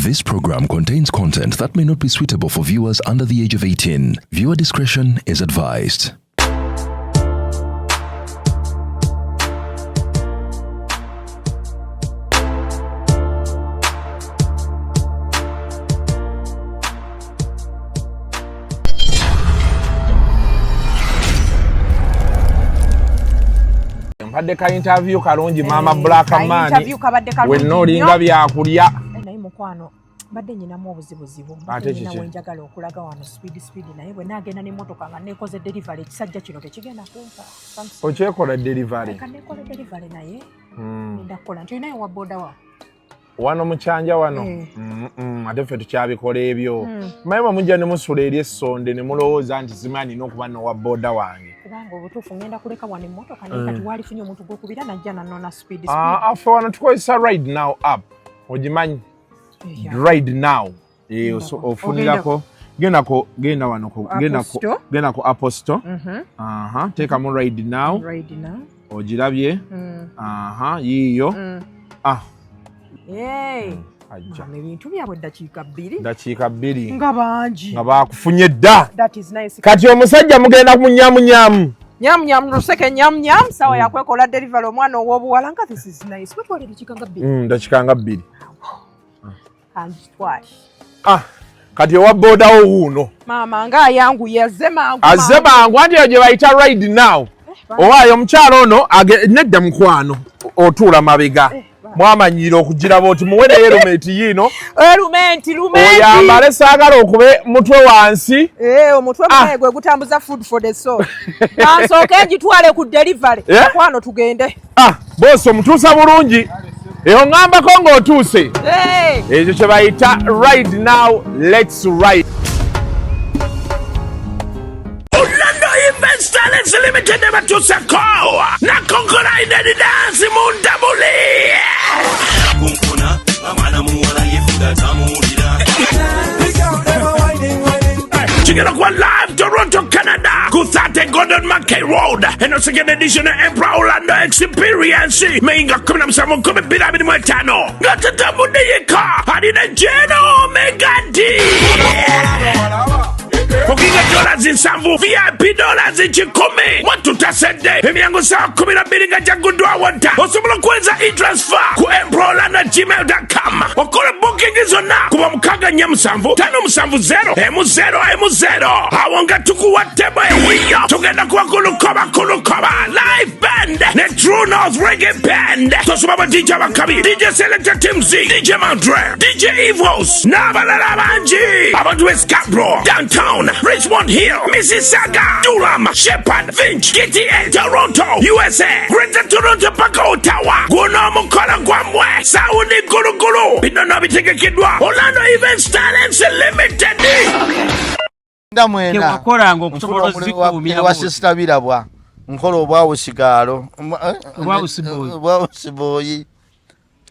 This program contains content that may not be suitable for viewers under the age of 18. Viewer discretion is advised. Mbadde ka interview kalungi mama Black Man wenna olinga byakulya naye mukwano mbadde nyinamu obuzibuzibu mbadde nyina wenjagala okulaga wano speed naye bwe nagenda n'emmotoka nga nekoze delivery ekisajja kino tekigenda kumpa okyekola delivery kanekola delivery naye ndakukola nti naye wa boda wa wano mukyanja wano ate ffe tukyabikola ebyo mayema mujja ne musula eri essonde ne mulowooza nti zimanyi n'okuba nowa boda wange kubanga obutuufu ngenda kuleka wano emmotoka naye kati waalifunye omuntu gwokubira najja nanona speed affe wano tukozesa ride now app ogimanyi ride now ofunirako genda ku Apple Store teekamu ride now ogirabye yiiyo ebintu byabwe dakiika bbiri nga bangi nga bakufunye dda nice. Kati omusajja mugenda ku nyamunyamu luseke nyamunyam sawa yakwekola delivery omwana ow'obuwala nga this is nice kwetwala dakiika nga bbiri dakiika bbiri kati owa bodawo wuuno maama nga ayanguye azze mangu anti eyo gye bayita ride now owaayo omukyalo ono nedda mukwano otuula mabega mwamanyira okugiraba oti muwereyo erumenti yiino oyambale saagala okube mutwe wansi omutwe gwe gutambuza food for the soul ansooke ngitwale ku delivery kwano tugende boosi omutuusa bulungi eyo ngambako ng'otuuse ekyo kye bayita ride now let's ride. Talents Limited batuuse kowa nakonkola inedi dansi mundabule kunkuna amana muwala yefuga tamulira Chigera kwa live Toronto, Canada ku 30 Gordon Mackay Road eno second edition Emperor Orlando Experience meinga 17-25 ngatatambudeyeka alina Jeno Omega D Okinga $7 VIP $10 watutasedde emyango saa 12 nga jaguddwa wata osobola kuweza e-transfer ku emperorland@gmail.com okola booking zonna kuba 647-570-10 awo nga tukuwa tebo eyiyo tugenda kuba kulukoba live band ne True North Reggae Band tosoba ba DJ abakabi DJ Selector Team Z DJ Mandre DJ Evos n'abalala bangi abantu be Scarborough Downtown Richmond Hill, Mississauga, Durham, Shepherd, Finch, GTA, Toronto, USA, Greater Toronto, Paka, Ottawa, Guno Mukola Gwamwe, Saudi Gulu, Binono Bitekedwa, Orlando Events Talents Limited. Ndamwena wakoranga okusobola zikumya wasisitabirabwa nkola obwawusigalo obwawusiboyi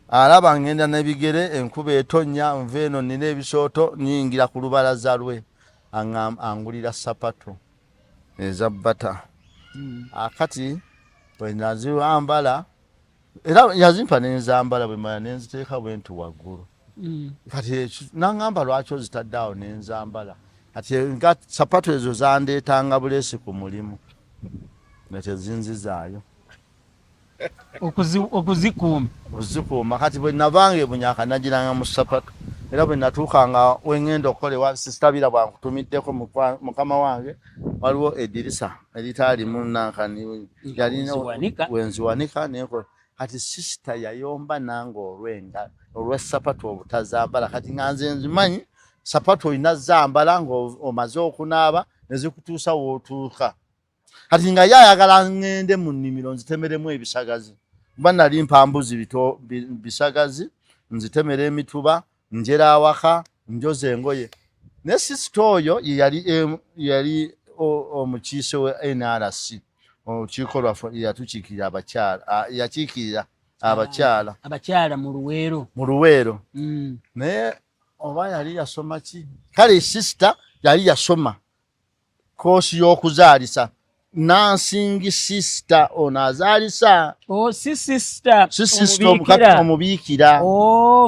alaba ngenda nebigere enkuba etonya nveeno nina ebisooto nyingira ku lubalaza lwe angulira sapato eza bata akati bwe naziwambala era yazimpa nenzambala bwe mala nenziteeka bwentu waggulu kati nangamba lwaki ozitadde nenzambala kati nga sapato ezo zandeetanga bulesi ku mulimu netezinzizaayo okuzikuuma kati bwe navange bunyaka nagiranga mu sapato era bwe natuukanga wengenda okukolewa sisitabira bwankutumiddeko mukama wange waliwo edirisa eritaalimu nankani yalina wenziwanika nekola kati sisita yayomba nange olw'essapato obutazambala kati nga nze nzimanyi sapato olina zambala ng'omaze okunaaba nezikutuusa wootuuka kati nga yayagala ngende mu nnimiro nzitemeremu ebisagazi kuba nali mpambuzi bisagazi nzitemera emituba njera awaka njoza engoye ne sisita oyo yali omukiise we NRC olukiiko lwaffe yatukiikirira abakyala yakiikirira abakyala mu Luweero naye oba yali yasoma ki kale sisita yali yasoma koosi y'okuzaalisa Nansing sister ono azalisa. sister omubikira.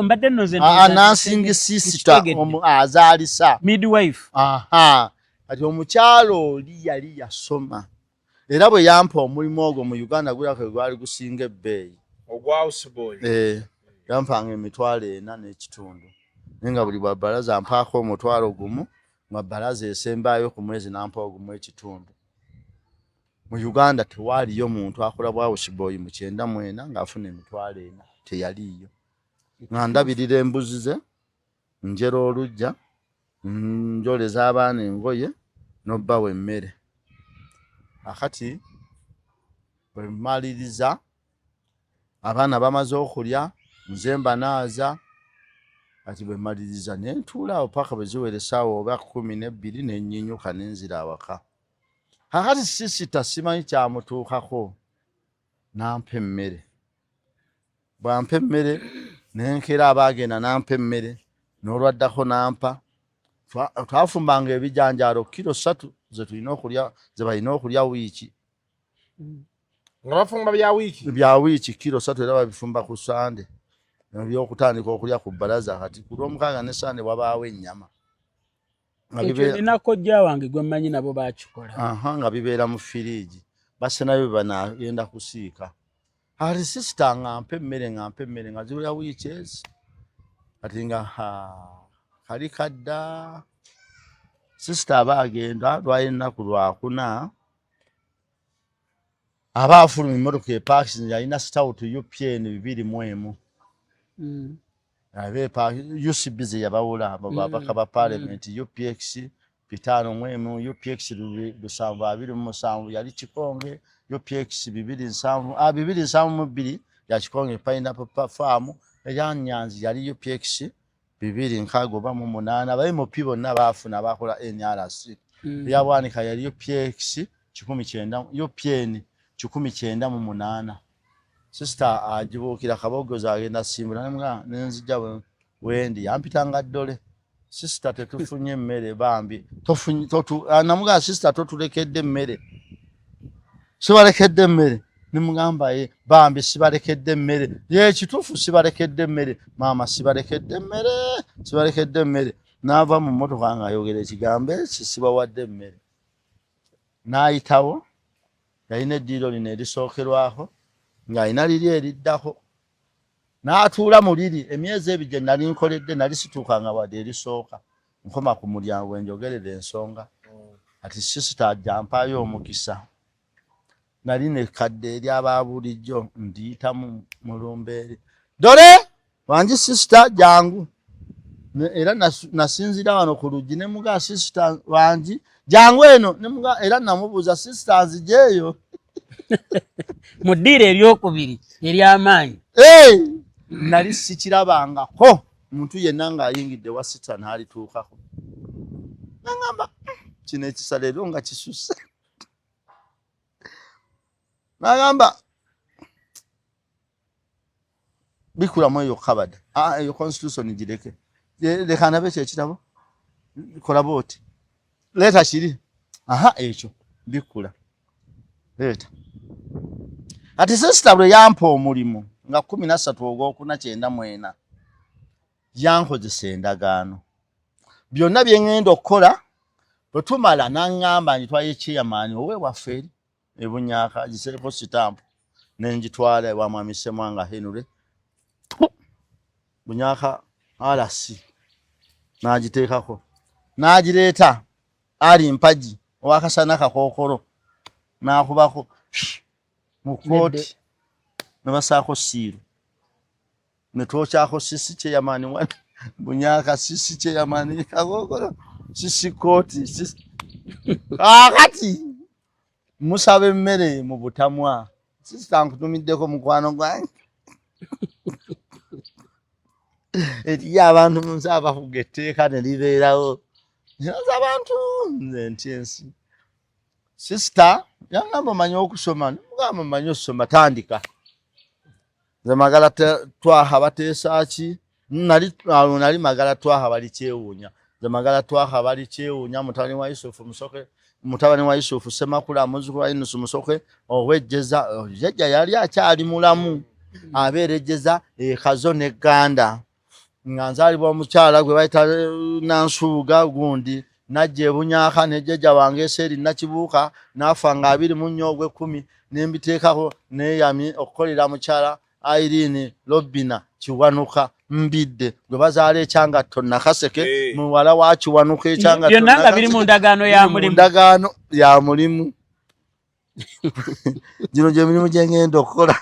Mbadde noze Nansing sister azalisa. Midwife. Ati omukyalo oli yali yasoma. Era bwe yampa omulimu ogwo mu Uganda gwali gusinga ebbeeyi. Ogwa houseboy. Yampanga emitwalo 4 n'ekitundu. Nenga buli bwa balaza mpaako omutwalo gumu, nga balaza esembayo ku mwezi nampa ogumu ekitundu. Mu Uganda tewaliyo muntu akola bwa houseboy mu 94 ng'afuna emitwalo 4. Teyaliyo. Nga ndabirira embuzi ze, njera olujja, njoleza abaana engoye, n'obbawa emmere. Akati bwe mmaliriza abaana bamaze okulya, nze mbanaaza, ati bwe mmaliriza ne ntuula awo paka bwe ziwera essaawa oba 12 ne nnyinyuka ne nzira awaka. Akati sisita simanyi kyamutuukako, nampa emmere. Bwampa emmere ne nkera abaagenda nampa emmere, n'olwaddako nampa. Twafumbanga ebijanjaalo kilo 3 ze tulina okulya, ze balina okulya wiiki. Nga bafumba bya wiiki kilo 3 era babifumba ku Sande. Ebyokutandika okulya ku balaza kati ku Lwomukaaga ne Sande wabaawo ennyama. Ekyo nina kojja wange gwe mmanyi nabo baakikola. Nga bibeera mu firiigi. Basenayo banagenda kusiika. Ati sister ngampa emmere nga ziwera wiiki ezi. Kati nga kali kadda. Sister abaagenda lwayo ennaku lwakuna. Aba afuluma emmotoka epaakisi yalina stout UPN 2 UCB ze yabawula ababaka ba parliament UPX 5 UPX 727 yali Kikonge UPX 272 ya Kikonge Pineapple Farm eya Nyanzi yali UPX 258 abayimupi bonna baafuna bakola NRC yabwanika yali UPX 19 UPN 198. Sister ajibuukira kabogoza agenda simbula nenzija wendi yampitanga ddole. Sister tetufunye emmere bambi namuga sister totulekedde emmere, sibalekedde emmere. Nimugamba bambi sibalekedde emmere. Kituufu sibalekedde emmere. Maama sibalekedde emmere. N'ava mu mmotoka nga ayogera ekigambo ekyo sibawadde emmere. N'ayitawo yalina eddiiro lino erisookerwako ng'alina liri eriddako. N'atuula mu liri emyezi ebiri gye nali nkoledde nali situukanga wadde erisooka. Nkoma ku mulyango enjogerera ensonga. Ati sister ajampaayo omukisa. Nali nekadde eri abaabulijjo ndiyitamu mulumbeeri. Dole wangi sister jangu. Era nasinzira wano ku luggi ne muga sister wangi jangu eno ne muga era namubuuza sister nzijeeyo. Muddiire eryokubiri ery'amaanyi. Nali sikirabangako muntu yenna ng'ayingidde wa sister n'alituukako. Nangamba kino ekisale leero nga kisusse. Nagamba bikulamu eyo kabada. Eyo constitution gireke. Leka nabe kyekirabo. Kola booti. Leeta kiri. Ekyo bikula. Leeta. Ati sister bwe yampa omulimu nga 13 ogwokuna 94 yankozesa endagaano. Byonna bye ngenda okukola bwe tumala n'aŋŋamba njitwaye chairman owe waffe eri Ebunyaaka gisereko sitampu nenjitwala ewa mwami Ssemwanga Henry Bunyaaka RC n'agiteekako n'agireeta ali mpaji owakasana kakookolo n'akubako mu kooti ne basaako siiru ne twokyako sisi chairman wa Bunyaaka sisi chairman kakookolo sisi kooti sisi akati musabe mmere mu butamwa sister nkutumiddeko mukwano gwange eri abantu munzaba kugetteeka ne libeerawo nyaza abantu nze ntensi sister yangamba manyi okusoma mugamba manyi okusoma tandika ze magala twaha bateesa ki nali magala twaha bali kyewuunya Magala Twaha bali Kyewuunya mutabani wa Yusufu Musoke mutabani wa Yusufu Semakula muzzukulu wa Yunusu Musoke owejjeza jjajja yali akyali mulamu abeerejjeza ekazo ne Ganda nga nzaalibwa omukyala gwe bayita Nansuuga gundi najje Bunyaka ne jjajja wange Eseri Nakibuuka nafa nga 24/10 nembiteekako neyami okukolera mukyala Irene Robina Kiwanuka Mbidde gwe bazaala ekyangatto Nakaseke muwala wa Kiwanuka ekyangatto byonna nga biri mu ndagaano ya mulimu gino gye mirimu gye ngenda okukola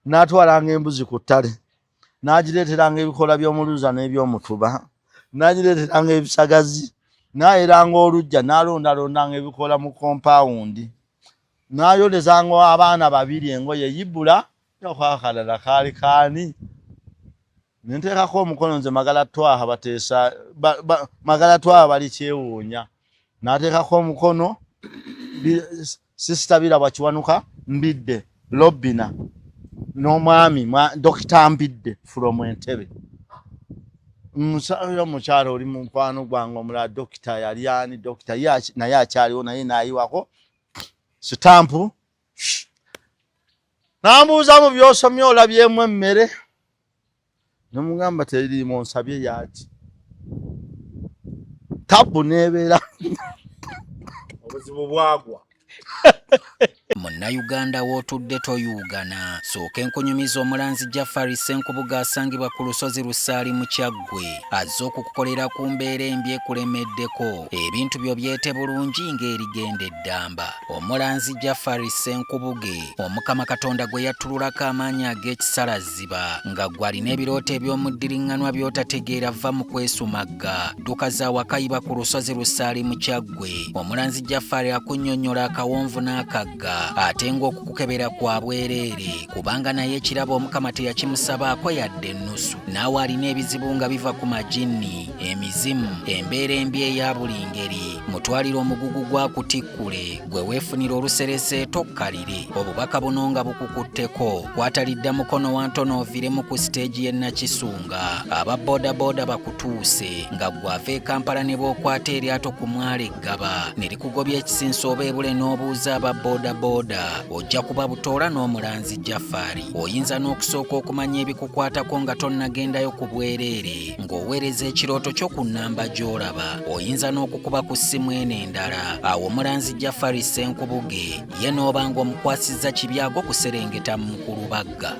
n'atwalanga embuzi ku ttale n'agireeteranga ebikola by'omuluza n'ebyomutuba n'agireeteranga ebisagazi n'ayeranga olujja n'alondalondanga ebikola mu kompaawundi n'ayolezanga abaana 2 engoye yibbula okwakalala kaali kaani nenteekako omukono nze Magala Twaha bateesa Magala Twaha bali Kyewuunya n'ateekako omukono Sister Birabwa Kiwanuka Mbidde Robina n'omwami Dr. Mbidde from Entebbe mukyala oli mu mukwano gwange omulala Dr. yali ani Dr. naye akyaliwo naye naayiwako sitampu n'ambuuza mu by'osomye olabyemu emmere nomugamba teririmu nsabye yaki tabu nebeera obuzibu bwagwa Munnayuganda w'otudde toyugana sooka enkunyumiza omulanzi Jafari Ssenkubuga asangibwa ku lusozi Lusaali mu Kyaggwe azze okukukolera ku mbeera embi ekulemeddeko ebintu byo byete bulungi ng'erigenda eddamba. Omulanzi Jafari Ssenkubuge Omukama Katonda gwe yattululako amaanyi ag'ekisalaziba nga gwe alina ebirooto eby'omuddiriŋŋanwa by'otategeera vva mu kwesumagga dduka za wakayiba ku lusozi Lusaali mu Kyaggwe. Omulanzi Jafari akunnyonnyola akawonvu n'akagga ate ng'okukukebera kwa bwereere kubanga naye ekirabo Omukama teyakimusabaako yadde ennusu naawe alina ebizibu nga biva ku majinni emizimu embeera embi eya buli ngeri. Mutwalire omugugu gwakutikkule gwe weefunira oluserese tokkalire obubaka buno nga bukukutteko kwatalidda mukono wa ntono oviremu ku siteegi y'e Nakisunga aba boodabooda bakutuuse nga gwe ava e Kampala ne bookwata eryato ku mwalo Eggaba ne likugobya ekisinsa oba ebule n'obuuza aba boodabooda ojja kuba butoola n'omulanzi Jafari. Oyinza n'okusooka okumanya ebikukwatako nga tonnagendayo ku bwereere ng'oweereza ekirooto kyo ku nnamba gy'olaba. Oyinza n'okukuba ku ssimu eno endala awo omulanzi Jafari Ssenkubuge ye n'oba ng'omukwasizza kibyago kuserengeta mu Kulubagga.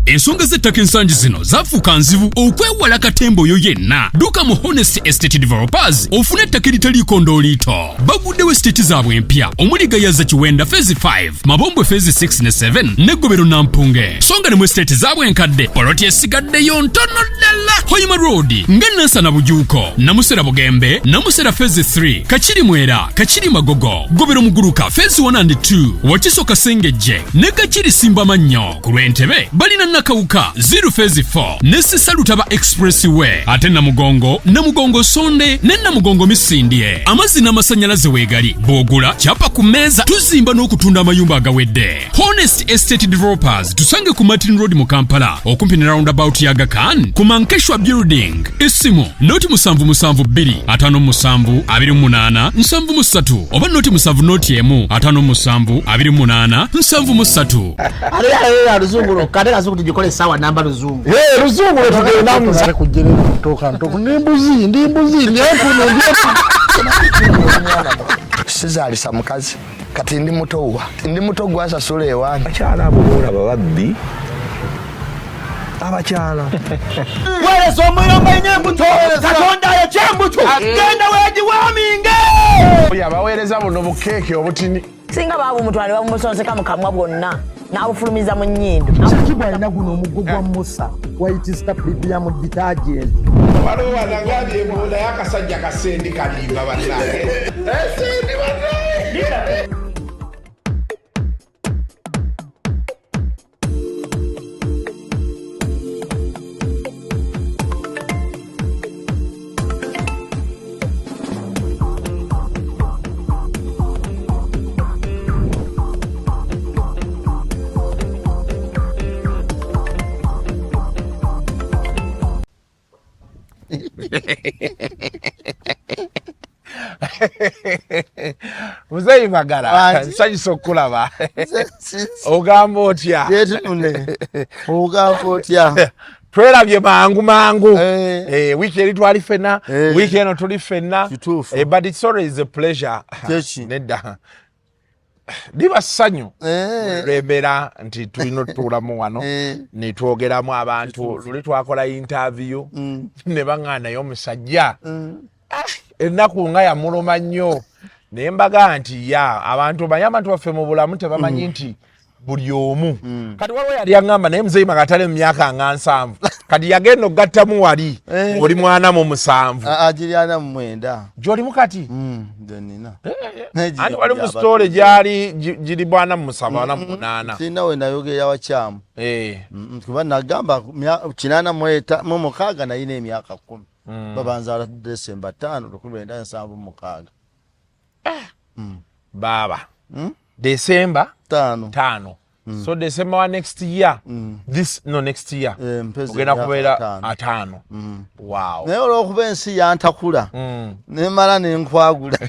Ensonga z'ettaka ensangi zino zafuuka nzibu okwewala katembo oyo yenna. Dduka mu Honest Estate Developers ofune ettaka eritaliiko ndooliito. Baguddewo estate zaabwe empya omuli Gayaza Kiwenda Phase 5, Mabombwe Phase 6 ne 7 ne Gobero Nampunge. Songa ne mu estate zaabwe enkadde poloti esigaddeyo ntono ddala. Hoima Road, Ngennansa Bujuuko, Namusera Bugembe, Namusera Phase 3, Kachiri Mwera, Kachiri Magogo, Gobero Muguruka Phase 1 and 2, Wakiso Kasengejje ne Kachiri Simba Mannyo. Ku Lwentebe balina Nakawuka 0 Phase 4 ne Salutaba Expressway ate Namugongo Sonde ne Namugongo Misindye. Amazzi n'amasannyalaze weegali bw'ogula kyapa ku mmeeza tuzimba n'okutunda amayumba agawedde. Honest Estate Developers tusange ku Martin Road mu Kampala okumpi ne roundabout ya Aga Khan ku Mankeshwa Building. Essimu noti 772572873 oba noti 772572873. Ale ruzungu kade kazuku tujikole sawa namba ruzungu. Ruzungu tugenda muza kujere kutoka ntoku ndimbuzi sizalisa mukazi kati ndi muto gwasa sule ewange akyala abobola bababbi abakyala wale somuyomba inyembuto katonda ya chembuto genda wedi waminge yabaweereza buno bukeke obutini singa babu mutwale bamusonseka mukamwa bwonna n'abufulumiza mu nnyindo kibwa alina guno omuggo gwa Musa wayitista premium detergent waliwo wanangali ebola y'akasajja kasendi kalimba bannange esendi bannange Muzeyi Magala nsanyusa okulaba ogamba otya ogamba otya twerabye mangu wiiki eri twali ffenna wiiki eno tuli ffenna but it's always a pleasure nedda liba ssanyu lwembeera nti tulina otutuulamu wano ne twogeramu abantu luli twakola interview ne baŋŋaanayo omusajja ennaku nga yamuluma nnyo naye mbaga nti abantu baye abantu baffe mu bulamu tebamanyi nti buli omu kati waliwo yali yaŋŋamba naye Muzeyi Magatale mu myaka nga 7 kati yagenda okugattamu wali oli mwana mu 7 agiri 49 gy'olimu kati nina anti wali mu sitole gyali giri 47 sirina we nayogera wakyamu kuba nagamba 86 nayina emyaka 10 babanzaala December 5 1976 baba December 5 so December next year next year ogenda kubeera 5 wow naye olw'okuba ensi yantakula nemala nenkwagula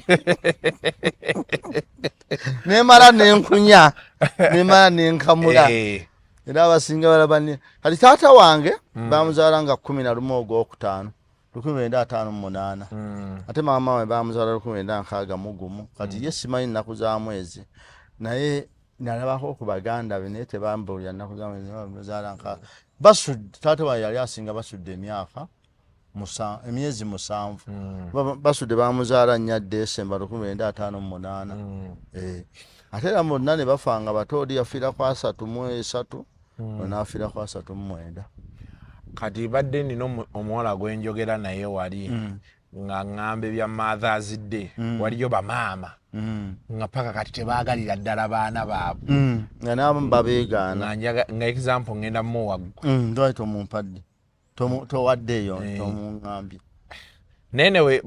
nemala nenkunya nemala nenkamula era abasinga balabani kati taata wange bamuzaala nga 11 ogwokutaano 1958 ate maama we bamuzaala 1961 kati ye simanyi nnaku za mwezi naye nalabako ku baganda be naye tebambulira nnaku za mwezi bamuzaala nkaaga taata wange yali asinga basudde emyezi 7 basudde bamuzaala nnya December 1958 ate era bonna ne bafa nga bato oli yafiira ku 33 onaafiira ku 39 kati badde nina omuwala gwenjogera naye wali nga ŋŋamba ebya Mother's Day waliyo bamaama nga paka kati tebaagalira ddala baana baabwe nga nabo babeegaana nga example ngenda muwaggu ndwali tomumpadde towaddeeyo tomuŋŋambye naye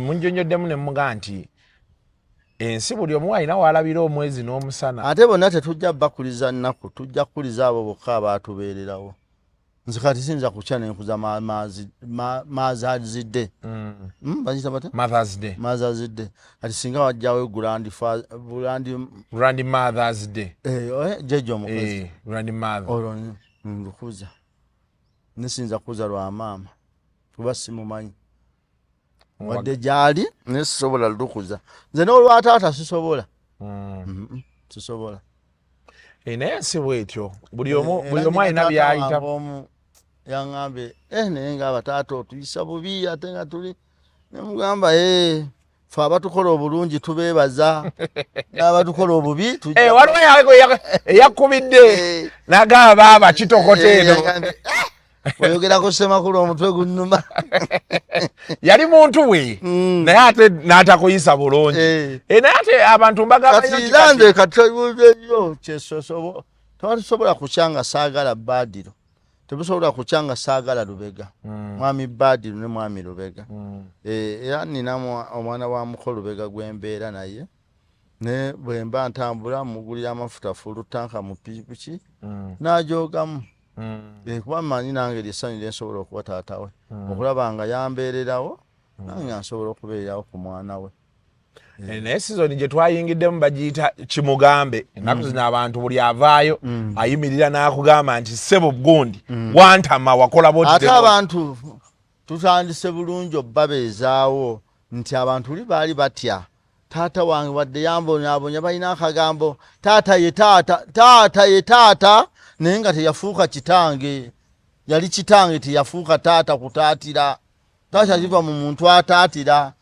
munjonnyoddemu ne muga nti ensi buli omu alina waalabira omwezi n'omusana ate bonna tetujja bakuliza nnaku tujja kukuliza abo bokka abaatubeererawo nze kati sinza kukya nenkuza Mother's Day bagiyita bata Mother's Day kati singa wajjawo Grand Mother's Day jejo omukozi Grand Mother olwo nlukuza nesinza kuza lwa maama kuba simumanyi wadde gyali nesisobola lukuza nze n'olwataata sisobola sisobola naye ensi bwetyo buli omu alina byayita yaŋŋambe naye ngaabataata otuyisa bubi ate nga tuli nemugamba fe abatukola obulungi tubeebaza n'abatukola obubi waliwo eyakubidde nagamba baaba kitokote eno oyogerako Ssemakulu omutwe gunnuma yali muntu we naye ate n'atakuyisa bulungi naye ate abantu mbagabairande katiyo kyesosobo tewatusobola kukyanga saagala Badiro tebusobola kukyanga saagala Lubega mwami Badiro ne mwami Lubega era ninamu omwana wa muko Lubega gwembeera naye ne bwe mba ntambula mugulira amafuta fulu tanka mu pikipiki n'ajogamu kuba manyi nange lyessanyu lyensobola okuba taata we okulaba nga yambeererawo nange nsobola okubeererawo ku mwana we naye sizoni gye twayingiddemu bagiyita kimugambe ennaku zino abantu buli avaayo ayimirira n'akugamba nti ssebo gundi wantama wakola ate abantu tutandise bulungi obbabeezaawo nti abantu uli baali batya taata wange wadde yambonyaabonya balina akagambo taata ye taata taata ye taata naye nga teyafuuka kitange yali kitange teyafuuka taata kutaatira taata kiva mu muntu ataatira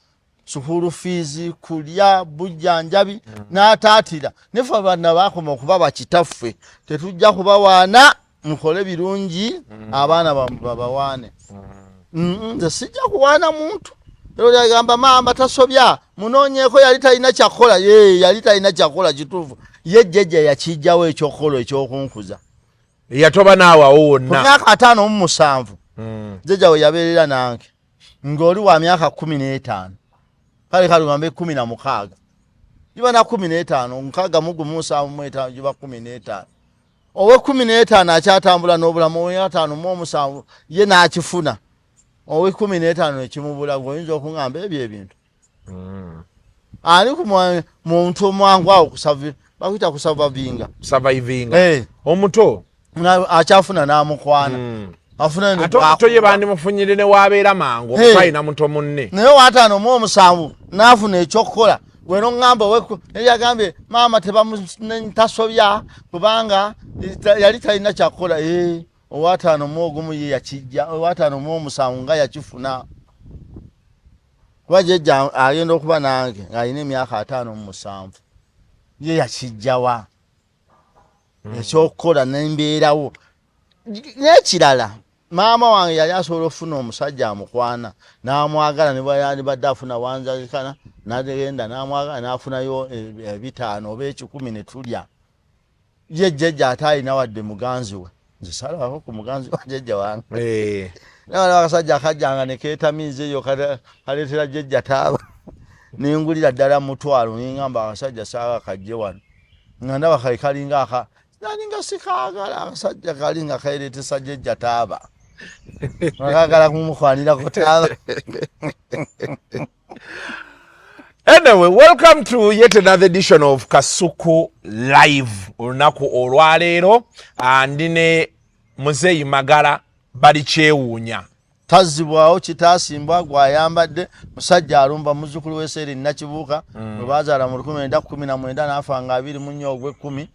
sukulu fiizi kulya bujjanjabi n'ataatira nefe bana baakoma okuba bakitaffe tetujja kubawaana mukole birungi abaana babawaane nze sijja kuwaana muntu ero yagamba maama tasobya munoonyeeko yali talina kyakola yali talina kyakola kituufu ye jjajja yakijjawo ekyokukola ekyokunkuza yatoba naawawo wonna myaka 57 jjajja we yabeerera nange ng'oli wa myaka 15 kale wambe 16 jiba na 15 nkaga mugumu 7 jiba 15 owe 15 akyatambula n'obulamu we 5 mu 7 ye n'akifuna owe 15 ekimubula ngoyinza okungamba ebyo ebintu ani ku muntu omwangu awo kusavira bakwita surviving omuto akyafuna n'amukwana afuna ato ye bandi mufunyire ne wabeera mangu okufayina muto munne naye wataano mu omusanvu n'afuna ekyokukola weno ngamba yagambye maama tasobya kubanga yali talina kyakukola owataano mu ogumu ye yakijja owataano mu omusanvu nga yakifuna kuba jjajja agenda okuba nange ng'alina emyaka 57 ye yakijjawa ekyokukola n'embeerawo n'ekirala maama wange yali asobola okufuna omusajja amukwana n'amwagala ne badde afuna wanzazikana n'agenda n'amwagala n'afunayo 5 oba 10 ne tulya ye jjajja ate alina wadde muganzi we nze salabako ku muganzi wa jjajja wange nawala akasajja akajjanga ne keetamiiza eyo kaleetera jjajja taaba nengulira ddala mutwalo nengamba akasajja saaga kajje wano nga ndaba kalinga nalinga sikaagala akasajja kalinga kaireetesa jjajja taaba akagala kumukwanirako taaba. Anyway, welcome to yet another edition of Kasuku Live. Olunaku olwaleero andine Muzeeyi Magala bali kyewuunya tazibwawo kitasimbwa gwayambadde musajja alumba muzzukulu w'Eseri Nakibuuka bwe bazaala mu 1919 n'afa nga 24 ogw'ekkumi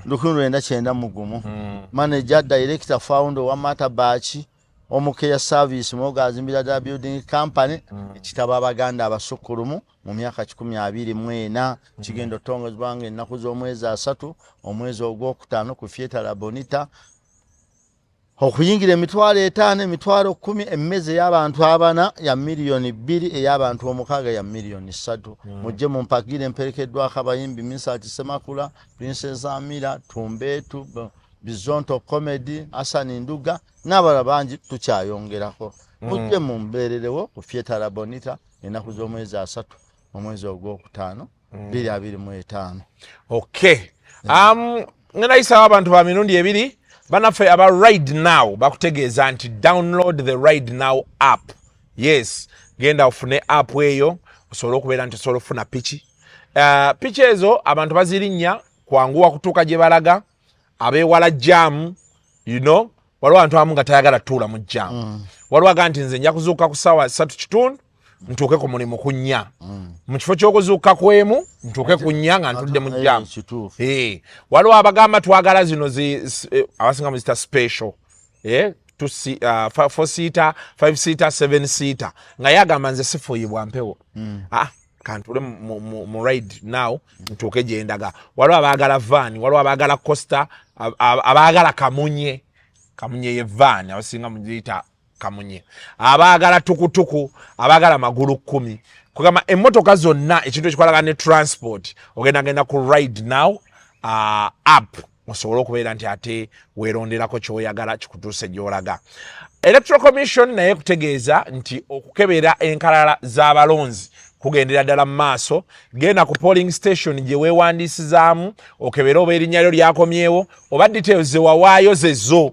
1991 manager director founder wa Matabachi omukeya service mwogazimbira ddala building company ekitabo abaganda abasukkulumu mu myaka 2024 kigendo tongozebwa nga ennaku z'omwezi 3 omwezi ogwokutaano ku Theatre La Bonita okuyingira emitwalo 5 emitwalo 10 emmeze y'abantu abana ya miliyoni 2 ey'abantu omukaaga ya miliyoni 3 mujje mumpagire emperekeddwako abayimbi Misati Semakula Princess Amira Tumbetu Bizonto Comedy Hassan Nduga n'abalala bangi tukyayongerako mujje mumbeererewo ku Theatre La Bonita ennaku z'omwezi 3 omwezi ogwokutaano 2025. Okay ng'enayisa abantu ba mirundi ebiri banaffe aba Ride Now bakutegeeza nti download the Ride Now app. Yes, genda ofune app eyo osobola okubeera nti osobola ofuna piki. Piki ezo abantu bazirinnya kwanguwa kutuuka gye balaga abeewala jam, you know, waliwo abantu abamu nga tayagala tuula mu jam. Waliwo aga nti nze nja kuzuuka ku ssaawa 3:30 ntuuke ku mulimu ku 4. Mu kifo ky'okuzuuka kwemu ntuuke ku 4 nga ntudde mu jam. Waliwo abagamba twagala zino abasinga muzita special 4-seater 5-seater 7-seater nga yagamba nze sifuuyibwa mpewo kantule mu Ride Now ntuuke gye ndaga. Waliwo abaagala van, waliwo abaagala coaster, abaagala kamunye ye van abasinga muziyita kamunye, abaagala tukutuku, abaagala magulu 10. Kugamba emmotoka zonna ekintu ekikwalaga ne transport ogenda ku Ride Now app osobola okubeera nti ate weeronderako kyoyagala kikutuuse gy'olaga. Electoral Commission naye kutegeeza nti okukebera enkalala z'abalonzi kugendera ddala mu maaso. Genda ku polling station gye weewandiisizaamu okebere oba erinnya lyo lyakomyewo oba details ze wawaayo zezo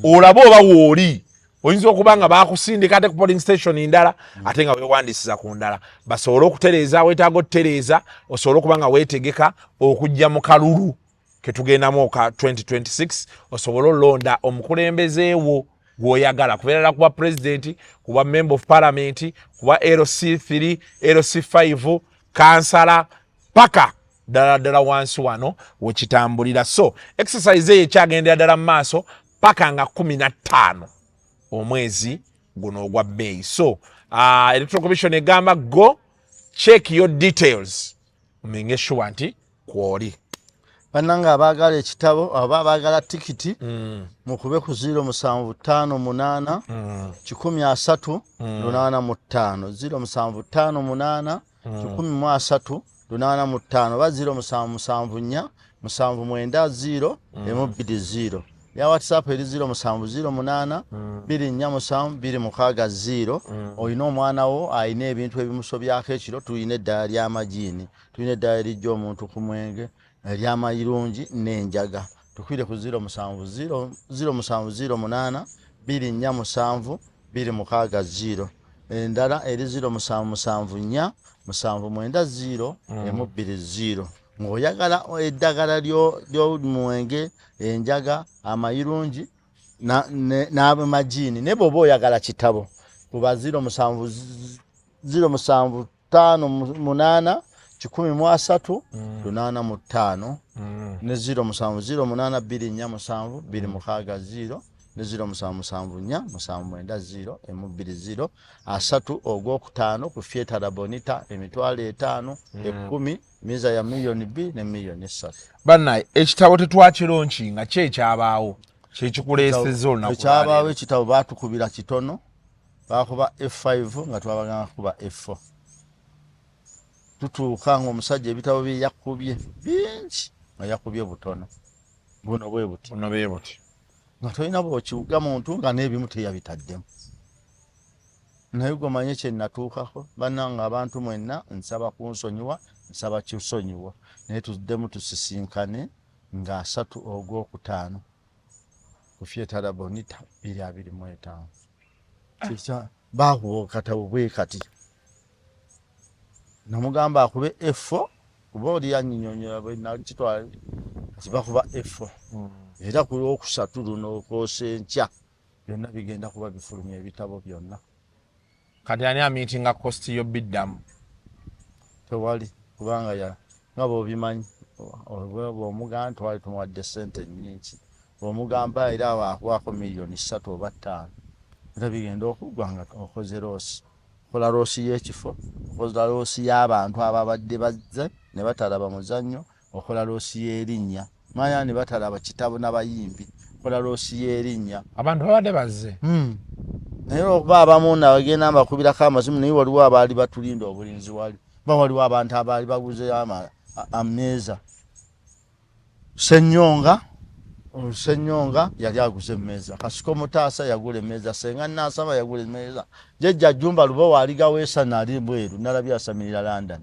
olabe oba wooli. Oyinza okuba nga baakusindika ate ku polling station ndala ate nga weewandiisiza ku ndala. Basobole okutereeza weetaaga otutereeza osobola okuba nga weetegeka okujja mu kalulu ke tugendamu ka 2026 osobola olonda omukulembezeewo gw'oyagala kubeera kuba president, kuba member of parliament, kuba LC3, LC5, kansala paka ddala wansi wano wekitambulira. So exercise eyo ekyagendera ddala mu maaso paka nga 15 omwezi guno ogwa May. So Electoral Commission egamba go check your details make sure nti kwoli bannanga abaagala ekitabo aba abaagala tikiti mukube ku 0758 130 85 0758 130 85 ba 0774 790 120 ya WhatsApp eri 0708 247 oyina omwana wo ayina ebintu ebimusobyako ekiro tuyina eddala ly'amajiini tuyina eddala erijja omuntu ku mwenge ery'amayirungi n'enjaga tukwire ku 0708 247 260 endala eri 0774 790 120 ng'oyagala eddagala ly'omwenge enjaga amayirungi n'abamajini ne bw'oba oyagala kitabo kuba 075 8 13 85 ne 070 824 260 ne 0774 790 asatu ogwokutaano ku Theatre Bonita emitwalo 5 10 miza ya milioni 2 ne milioni 3 bannaye ekitabo tetwakirungi nga kyekyabaawo kyekikuleesezza olunaku ekyabaawo ekitabo baatukubira kitono baakuba F5 nga twabagamba kuba F4 tutuuka ng'omusajja ebitabo bye yakubye bingi nga yakubye butono buno bwe buti nga tolina bw'okiwuga muntu nga n'ebimu teyabitaddemu naye gomanye kye natuukako bannanga abantu mwenna nsaba kunsonyiwa nsaba kisonyiwa naye tuddemu tusisinkane nga 3 ogwokutaano ku Theatre Bonita 225 kikya baakuba okatabo bwe kati namugamba akube F4 kuba oli yanyinyonyola bwe nakitwala kibakuba F4 era ku lwokusatu luno okwosenkya byonna bigenda kuba bifulumya ebitabo byonna kati ani amiitinga cost yo biddamu tewali kubanga nga bw'obimanyi bw'omugamba twali tumuwadde sente nnyingi bw'omugamba era waakwako milioni 3 oba 5 era bigenda okuggwa nga okoze loosi okola loosi y'ekifo okola loosi y'abantu ababadde bazze ne batalaba muzannyo okola loosi y'erinnya manya ne batalaba kitabo n'abayimbi okola loosi y'erinnya abantu babadde bazze naye okuba abamu nabagenda mbakubirako amazimu naye waliwo abaali batulinda obulinzi wali waliwo abantu abaali baguze ameeza Senyonga yali aguze emmeeza Kasiko Mutaasa yagula emmeeza Senga Nasaba yagula emmeeza Jejja Jumba Lubowa aligaweesa nali bweru nalabye asamirira London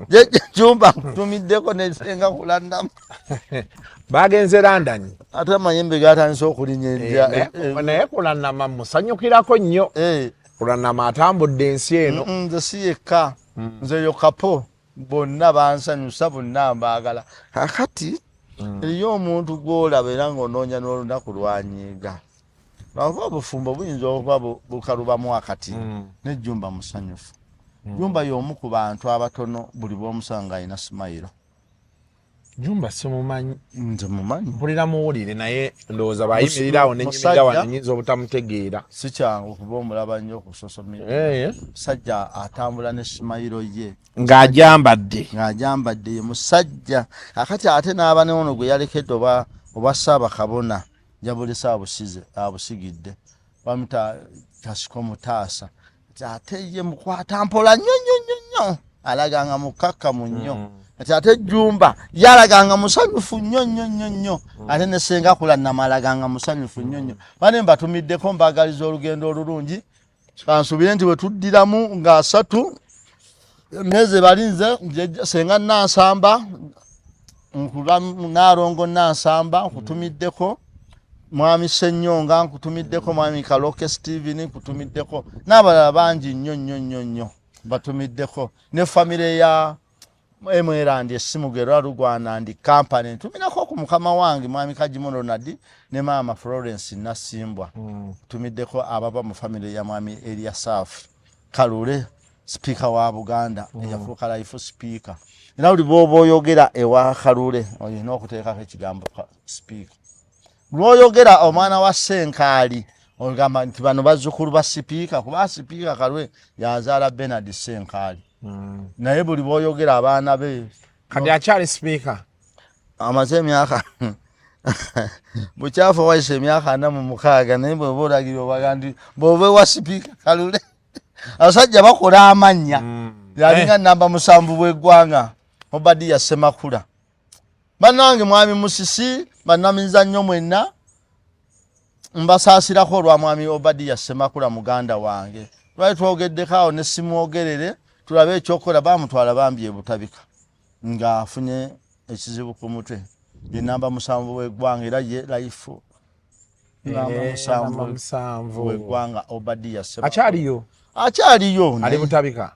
Jejja Jumba tumiddeko ne Senga kulanda bagenze London ate mayembe gatandise okulinya enja naye kulannama musanyukirako nnyo kulannama atambudde ensi eno nze si yekka nze yokapo bonna bansanyusa bonna mbaagala kakati eriyo omuntu gw'olaba era ng'onoonya n'olunaku lwanyiiga lwakuba obufumbo buyinza okuba bukalubamu akati nejjumba musanyufu Jumba y'omu ku bantu abatono buli bw'omusanga alina simayiro Jumba simumanyi nze mumanyi mpulira muwulire naye ndowooza bayimirirawo nenyumirira wano nyinza obutamutegeera si kyangu okuba omulaba nnyo ku social media musajja atambula ne simayiro ye ng'ajambadde ye musajja akati ate n'aba newono gwe yalekedde oba Ssaabakabona Jabulisa abusigidde bamuta Kasiko Mutaasa ate ye mukwata mpola nnyo alaganga mukakkamu nnyo ate Jumba yalaganga musanyufu nnyo ate ne Senga kulannama alaganga musanyufu nnyo bane mbatumiddeko mbagaliza olugendo olulungi kansubire nti bwe tuddiramu nga 3 meze balinze Senga Nansamba Narongo Nansamba nkutumiddeko Mwami Senyonga nkutumiddeko Mwami Kaloke Steven nkutumiddeko n'abalala bangi nnyo batumiddeko ne family ya Emwerandi Simugero Rugwana ndi company tuminako ku mukama wange Mwami Kajimono Ronald ne Mama Florence Nasimbwa tumiddeko ababa mu family ya Mwami Elia Safi Kalule speaker wa Buganda eyafuuka life speaker era buli bw'oba oyogera ewa Kalule olina okuteekako ekigambo speaker lw'oyogera omwana wa Senkaali ogamba nti bano bazzukulu ba sipiika kuba sipiika Kalwe yazaala Bernard Senkaali naye buli bw'oyogera abaana be kati akyali sipiika amaze emyaka bukyafu wayise emyaka 46 naye bw'oba olagira obaga nti bw'oba wa sipiika Kalule abasajja bakola amannya yalinga namba 7 bw'eggwanga Obadiya Ssemakula bannange Mwami Musisi bannamizannyo mwenna mbasaasirako olwa Mwami Obadiya Ssemakula muganda wange lwali twogeddeko awo ne simwogerere tulabe ekyokola bamutwala bambye butabika ng'afunye ekizibu ku mutwe ye namba 7 w'eggwanga era ye life namba musanvu wegwanga Obadia Seba akyaliyo ali butabika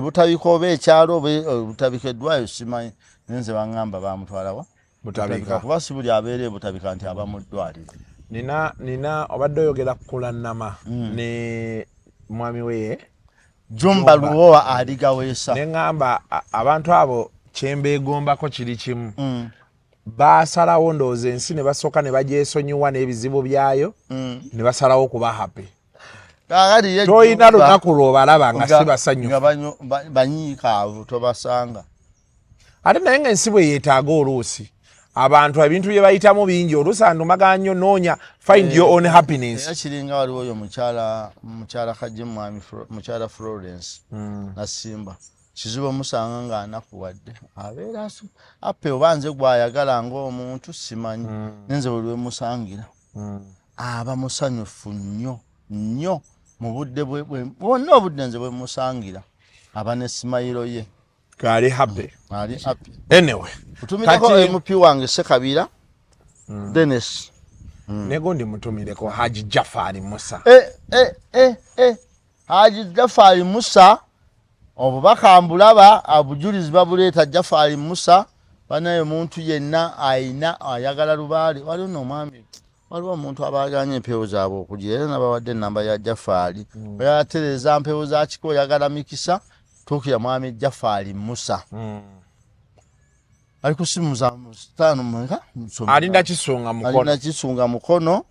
butabika oba ekyalo butabika eddwayo simanyi nenze bangamba bamutwalawa butabika kuba si buli abeera butabika nti aba mu ddwaliro. nina obadde oyogera kukula nama ne mwami we Jumba Luowa aligaweesa ne ngamba abantu abo kyembeegombako kiri kimu basalawo ndowooza ensi ne basooka ne bagyesonyiwa n'ebizibu byayo ne basalawo kuba happy. Toyina lunaku lw'obalaba nga si basanyufu banyiikaavu tobasanga. Ate naye ng'ensi bwe yeetaaga oluusi abantu ebintu bye bayitamu bingi oluusi andumaga nnyo noonya find your own happiness. Kiringa waliwo oyo mukyala Kajimwami mukyala Florence Nasimba kizibu omusanga ng'anakuwadde abeera ape oba nze gw'ayagala ng'omuntu simanyi nenze buli we musangira aba musanyufu nnyo mu budde bwonna obudde nze bwe musangira aba ne simayiro ye ali happy. Anyway utumireko MP wange Sekabira Dennis nego ndi mutumireko Haji Jafari Musa Haji Jafari Musa obubaka mbulaba abujulizi babuleeta Jafari Musa banayo muntu yenna ayina ayagala lubaali waliwo n'omwami waliwo omuntu abaganye empewo zaabwe okugira n'abawadde ennamba ya Jafari bayatereza mpewo za kiko oyagala mikisa tukira mwami Jafari Musa ali ku simu za 5 mweka alinda kisunga mukono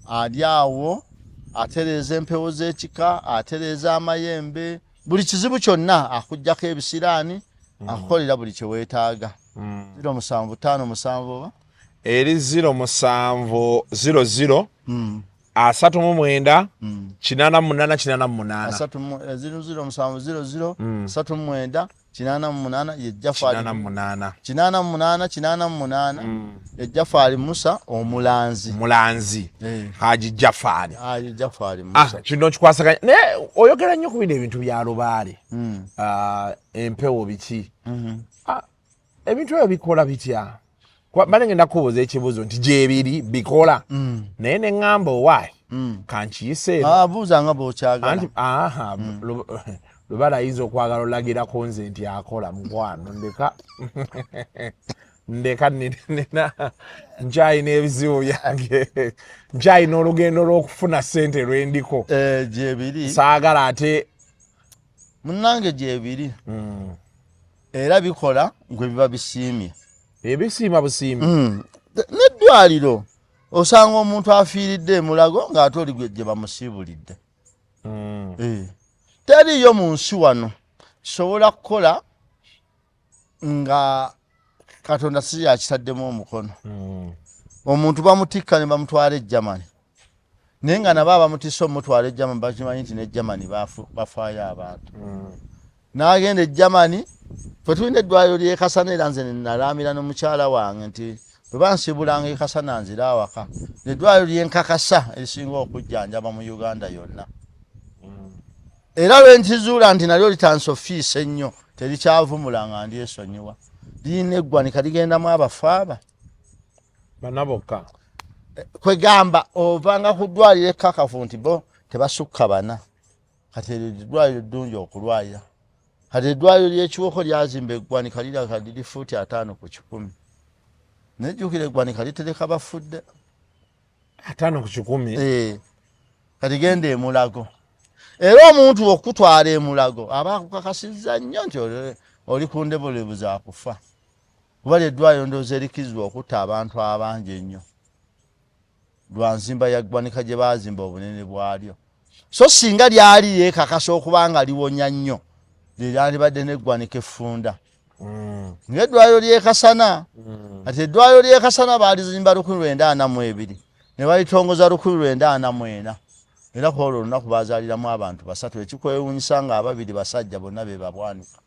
ali awo atereza empewo z'ekika atereza amayembe buli kizibu kyonna akujjako ebisiraani akolera buli kye weetaaga 075 eri 07000 39 00700 ye Jafari 88 ye Jafari Musa omulanzi Haji Jafari Musa kino kikwasaganya ne oyogera nnyo ku bino ebintu bya lubaale empewo biki ebintu ebyo bikola bitya bale ngenda kubuuza ekibuuzo nti gyebiri bikola naye ne ŋŋamba owaayi kankiyise buuza nga bw'okyagala lubaale ayinza okwagala olagirako nze nti akola mukwano ndeka nina nkyayina ebizibu byange nkyayina olugendo lw'okufuna ssente lwendiko gyebiri saagala ate munnange gyebiri era bikola gwe biba bisiimye ebisiima busiimi n'eddwaliro osanga omuntu afiiridde emulago ng'ate oli gwe gye bamusiibulidde teriyo mu nsi wano kisobola kukola nga Katonda si yakitaddemu omukono omuntu bamutikka ne bamutwala e Germany naye nga nabo abamutisse omutwala e Germany bakimanyi nti ne Germany bafaayo abantu n'agenda e Germany fwe tulina eddwaliro ly'e Kasana era nze nalaamira n'omukyala wange nti bwe bansibulanga e Kasana nzira awaka eddwaliro ly'enkakasa erisinga okujjanjaba mu Uganda yonna era lwe ntizuula nti nalyo litansofiisa ennyo terikyavumula nga ndyesonyiwa lirina eggwanika ligendamu abafaaba bana bokka kwegamba ovanga ku ddwaliro ekkakafu nti bo tebasukka bana kati eddwaliro ddungi okulwalira kati eddwaliro ly'ekiwoko lyazimba eggwanika liraga liri fuuti 5 ku 100 nejjukira eggwanika litereka bafudde 5 ku 100 kati genda emulago era omuntu okutwala emulago aba akukakasizza nnyo nti oli ku ndebolebu za kufa kuba eddwaliro ndowooza erikizibwa okutta abantu abangi ennyo lwa nzimba ya ggwanika gye baazimba obunene bwalyo so singa lyali lyekakasa okuba nga liwonya nnyo lyandibadde n'eggwanika effunda ng'eddwaliro ly'ekasana ati eddwaliro ly'ekasana baalizimba 1942 ne balitongoza 1944 era kwolwo olunaku bazaaliramu abantu 3 ekikwewuunyisa nga ababiri basajja bonna be babwanika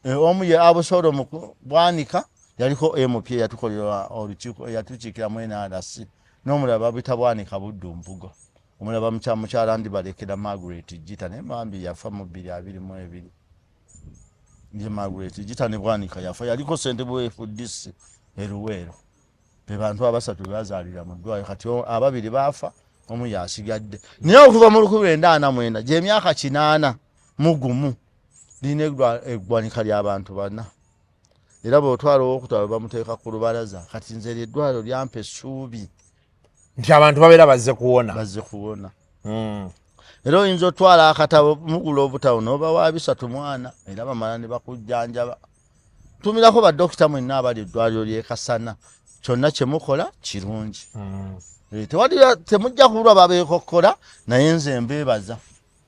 omu ye Abusolo mu bwanika yaliko MP yatukolera olukiiko yatukiikiramu NRC n'omulala babita bwanika Buddu Mpugo omulala mukyala Ndibalekera Margaret Gita ne Mambi yafa mu 2022 ndi Margaret Gita ne bwanika yafa yaliko ssente bwe FDC eruweero bantu abasatu bazaalira mu ddwaliro kati ababiri baafa omu yasigadde naye okuva mu 1949 gy'emyaka 80 mu gumu lina eggwanika ly'abantu bana era bw'otwala owokutaba bamuteeka ku lubalaza kati nze eddwaliro lyampa essuubi nti abantu babeera bazze kuwona era oyinza otwala akatabo mugula obutabo n'oba wa 3 era bamala ne bakujjanjaba tumirako badokita mwenna abali eddwaliro ly'e Kasana kyonna kye mukola kirungi temujja kulwa babeekokkola naye nze mbeebaza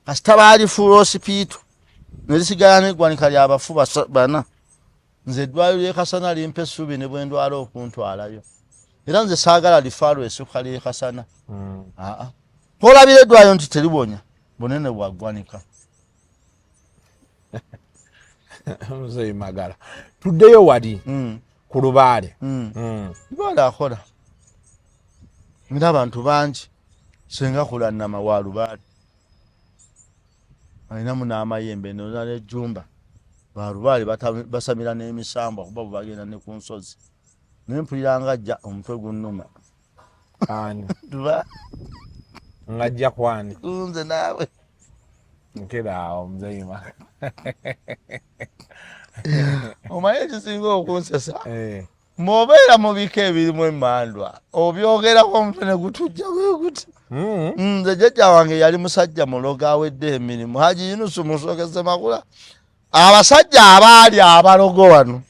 kasita baali full hospital ne lisigala n'eggwanika ly'abafu bana nze eddwaliro ly'e Kasana limpa essuubi ne bwe ndwala okuntwalayo era nze saagala lifaalo essuka ly'e Kasana olabira eddwaliro nti teriwonya bunene bwa ggwanika Mzee Magala tuddeyo wali ku Lubaale Lubaale akola mina abantu bangi senga kulannama wa Lubaale alinamu n'amayembe nozala ejjumba ba Lubaale basamira n'emisambo kuba bagenda ne ku nsozi nempulira ngajja omutwe gunnuma ani ngajja kwani nze naawe nkera Mzee Magala omaye ekisinga okunsesa mwobeera mu bika ebirimu emmandwa obyogerako omutwe ne gutujja bwe guti nze jjajja wange yali musajja muloga awedde emirimu Haji Yunusu Musoke Makula abasajja abaali abalogo wano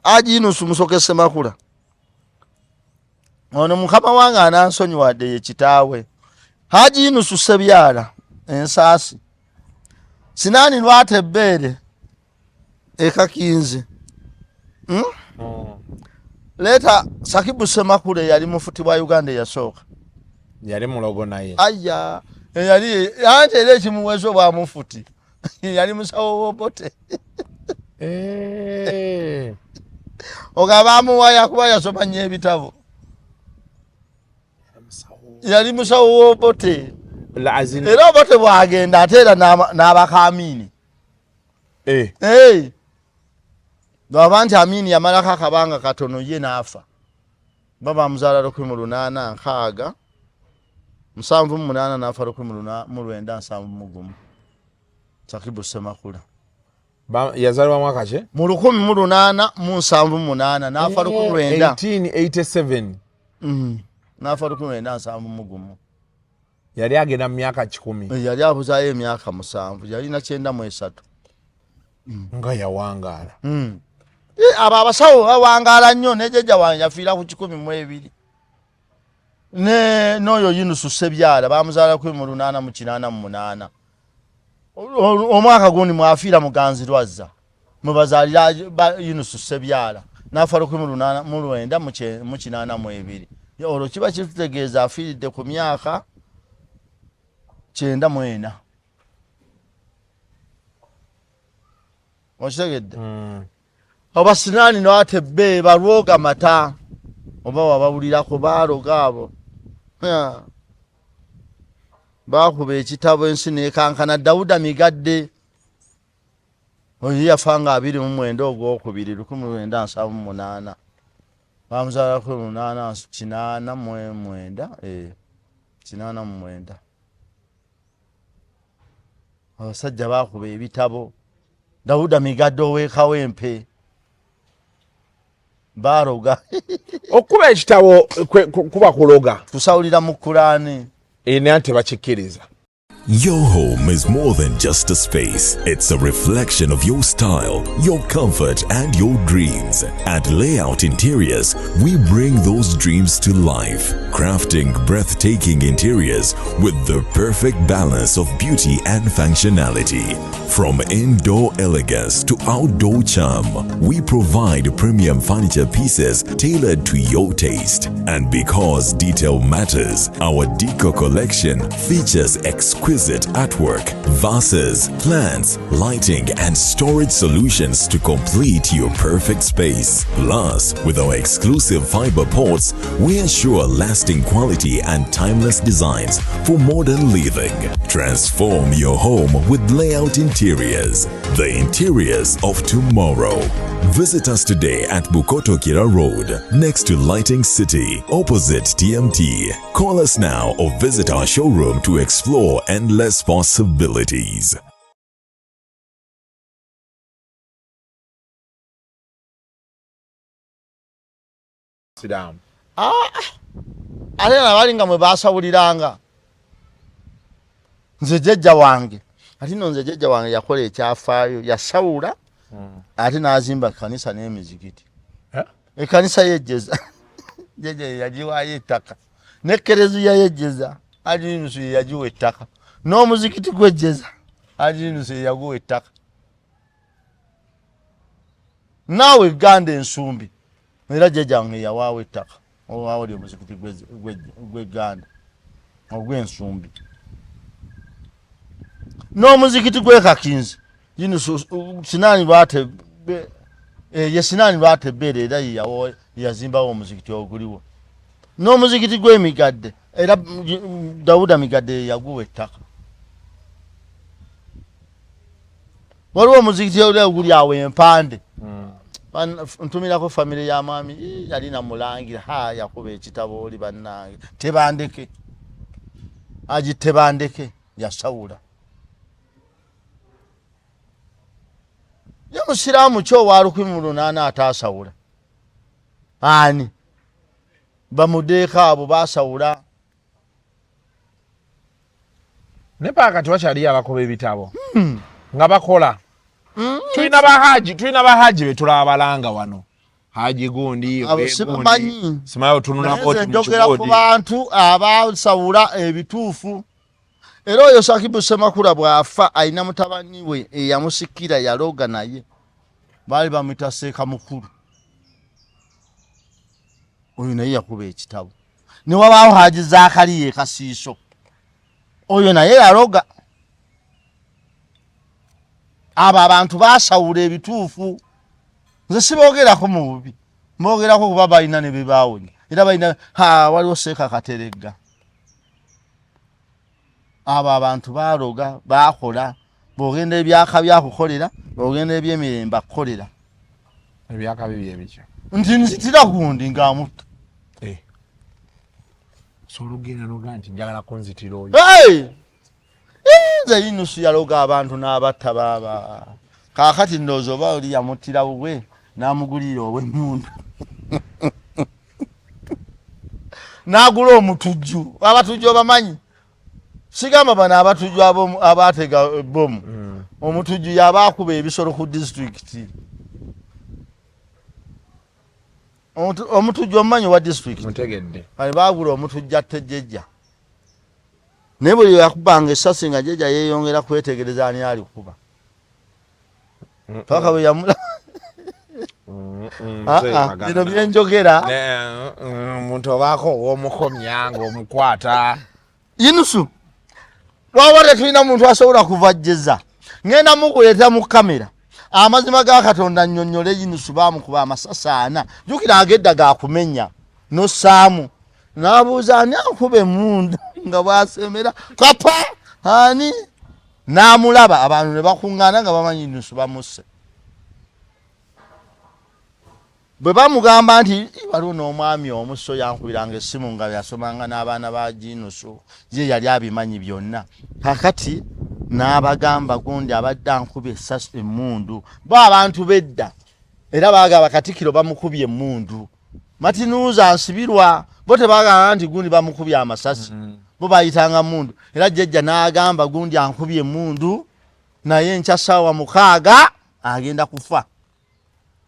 Haji Yunusu Musoke Makula ono mukama wange anansonyiwadde ye kitaawe Haji Yunusu Sebyala ensaasi Sinani lwate bere ekakinze leta Sakibu Semakule yali mufuti wa Uganda yasooka yali mulogo naye aya yali ante ele kimuwezo bwa mufuti yali musawo wobote ogabamu waya kuba yasoma nnyo ebitabo yali musawo wobote era obote bwagenda ate era n'abakamini bwaba nti Amini yamalako akabanga katono ye n'afa baba muzaala 18 78 n'afa 1971 Sakibu Semakula yazalibwa mwaka ki mu 1878 n'afa 1887 n'afa 1971 yali agenda mu myaka 10 yali abuzaayo emyaka 7 yalina 93 nga yawangaala abo abasawo bawangaala nnyo nejjajja wange yafiira ku 12 n'oyo Yunusu Sebyala bamuzaala 1888 omwaka gundi mwafiira muganzi Lwazza mwebazaalira Yunusu Sebyala n'afa 1982 olwo kiba kitutegeeza afiiridde ku myaka 94 okitegedde oba Sinani n'ate bbe balwoga mata oba wabawulirako baaloga abo baakuba ekitabo ensi n'ekankana Dawuda Migadde oyo yafa nga 29 ogwokubiri 1978 bamuzaala 89 abasajja baakuba ebitabo Dawuda Migadde ow'ekawempe baroga okuba ekitabo kuba kuloga tusawulira mu Kurani ene tebakikkiriza. Your home is more than just a space. It's a reflection of your style, your comfort, and your dreams. At Layout Interiors, we bring those dreams to life, crafting breathtaking interiors with the perfect balance of beauty and functionality. From indoor elegance to outdoor charm, we provide premium furniture pieces tailored to your taste. And because detail matters, our Deco collection features exquisite artwork, vases, plants, lighting, and storage solutions to complete your perfect space. Plus, with our exclusive fiber pots, we ensure lasting quality and timeless designs for modern living. Transform your home with Layout Interiors, the interiors of tomorrow. Visit us today at Bukoto Kira Road, next to Lighting City, opposite TMT. Call us now or visit our showroom to explore endless possibilities. Sit down. Ate nabalinga mwe basawuliranga. Nze jjajja wange. Ati no nze jjajja wange yakola ekyafaayo, yasawula. Ate n'azimba kanisa n'emizikiti. Ekanisa yejjeza. Jjajja yagiwaayo ettaka. N'ekkereziya yejjeza. Ati nusu yagiwa ettaka. N'omuzikiti gwejjeza. Ati nusu yaguwa ettaka. Naawe ganda ensumbi. Era jjajja wange yawaawo ettaka. Owaawo li omuzikiti gw'Eganda ogw'ensumbi. N'omuzikiti gw'Ekakinzi yino Sinaani Lwatebbeere era yazimbawo omuzikiti oguliwo. N'omuzikiti gw'Emigadde era Dawuda Migadde yaguwa ettaka. Waliwo omuzikiti oguli awo Empande. Ntumirako family ya mwami yali namulangira yakuba ekitabo oli bannange tebandeke agitebandeke yasawula. Ye musiraamu kyo wa 18 atasawula ani bamudeeka abo basawula ne paakati wakyali abakoba ebitabo nga bakola. Tulina bahaji betulaba balanga wano. Haji gundi simanyi simayo tununa koti njogera ku bantu abasawula ebituufu. Era oyo Sakibu Semakula bw'afa alina mutabani we eyamusikira yaloga naye baali bamwita Seeka Mukulu. Oyo naye yakuba ekitabo. Ne wabaawo Haji Zakariya Kasiiso. Oyo naye yaloga. Aba abantu basawula ebituufu. Nze siboogerako mu bubi. Mboogerako kuba balina ne bebaawonya. Era balina waliwo Seeka Kateregga. Aba abantu baloga bakola bogenda ebyaka byakukolera bogenda ebyemirembe akukolera. Ebyaka bibye ebikyo. Nti nzitira gundi ng'amutta. Solugenda noga nti njagala kunzitira oyo. Nze Yunusu yaloga abantu n'abatta baba. Kaakati ndowooza oba oli yamuttira bubwe n'amugulira ow'emmundu. N'agula omutujju. Abatujju obamanyi? Sigamba bano abatujju abaatega ebbomu. Omutujju yaba akuba ebisolo ku disitulikiti. Omutujju omumanyi wa disitulikiti? Mutegedde. Kale baagula omutujju attejjejja. Naye buli yakubanga essasi nga jjajja yeeyongera kwetegereza ani ali kuba. Paka bwe yamula. Bino byenjogera. Omuntu obaako ow'omukomya ng'omukwata. Yunusu. Lwaba tetulina muntu asobola kuvajjeza. Ngenda mukuleeta mu kamera. Amazima ga Katonda nnyonnyole Yunusu baamukuba amasasi 4. Jjukira agedda gaakumenya. N'ossaamu. N'abuuza ani akuba emmundu nga bw'asemera. Kapa! Ani? N'amulaba abantu ne bakuŋŋaana nga bamanyi Yunusu bamusse. Bwe bamugamba nti waliwo n'omwami omuso yankubiranga essimu nga yasomanga n'abaana ba Yunusu ye yali abimanyi byonna. Kakati n'abagamba gundi abadde ankuba essasi emmundu. Bo abantu bedda era baagaba Katikkiro bamukubye emmundu. Matinuuza nsibirwa bo tebaagamba nti gundi bamukubye amasasi. Bo bayitanga mmundu. Era jjajja n'agamba gundi ankubye emmundu naye nkya ssaawa 6 agenda kufa.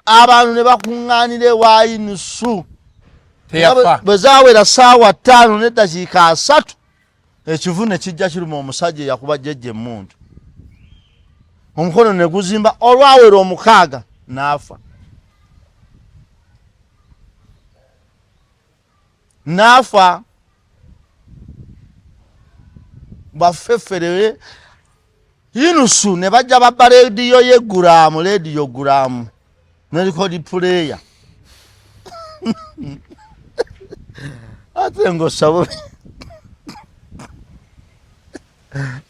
Abantu ne bakuŋŋaanira ewa Yunusu. Bwe zaawera ssaawa 5 n'eddakiika 3 ekivu ne kijja kiruma omusajja eyakuba jjajja emmundu. Omukono ne guzimba olwawera 6 n'afa. N'afa. Baffeffere Yunusu ne bajja babba leediyo y'eggulaamu leediyo ggulaamu. Record player. Atengo sabubi.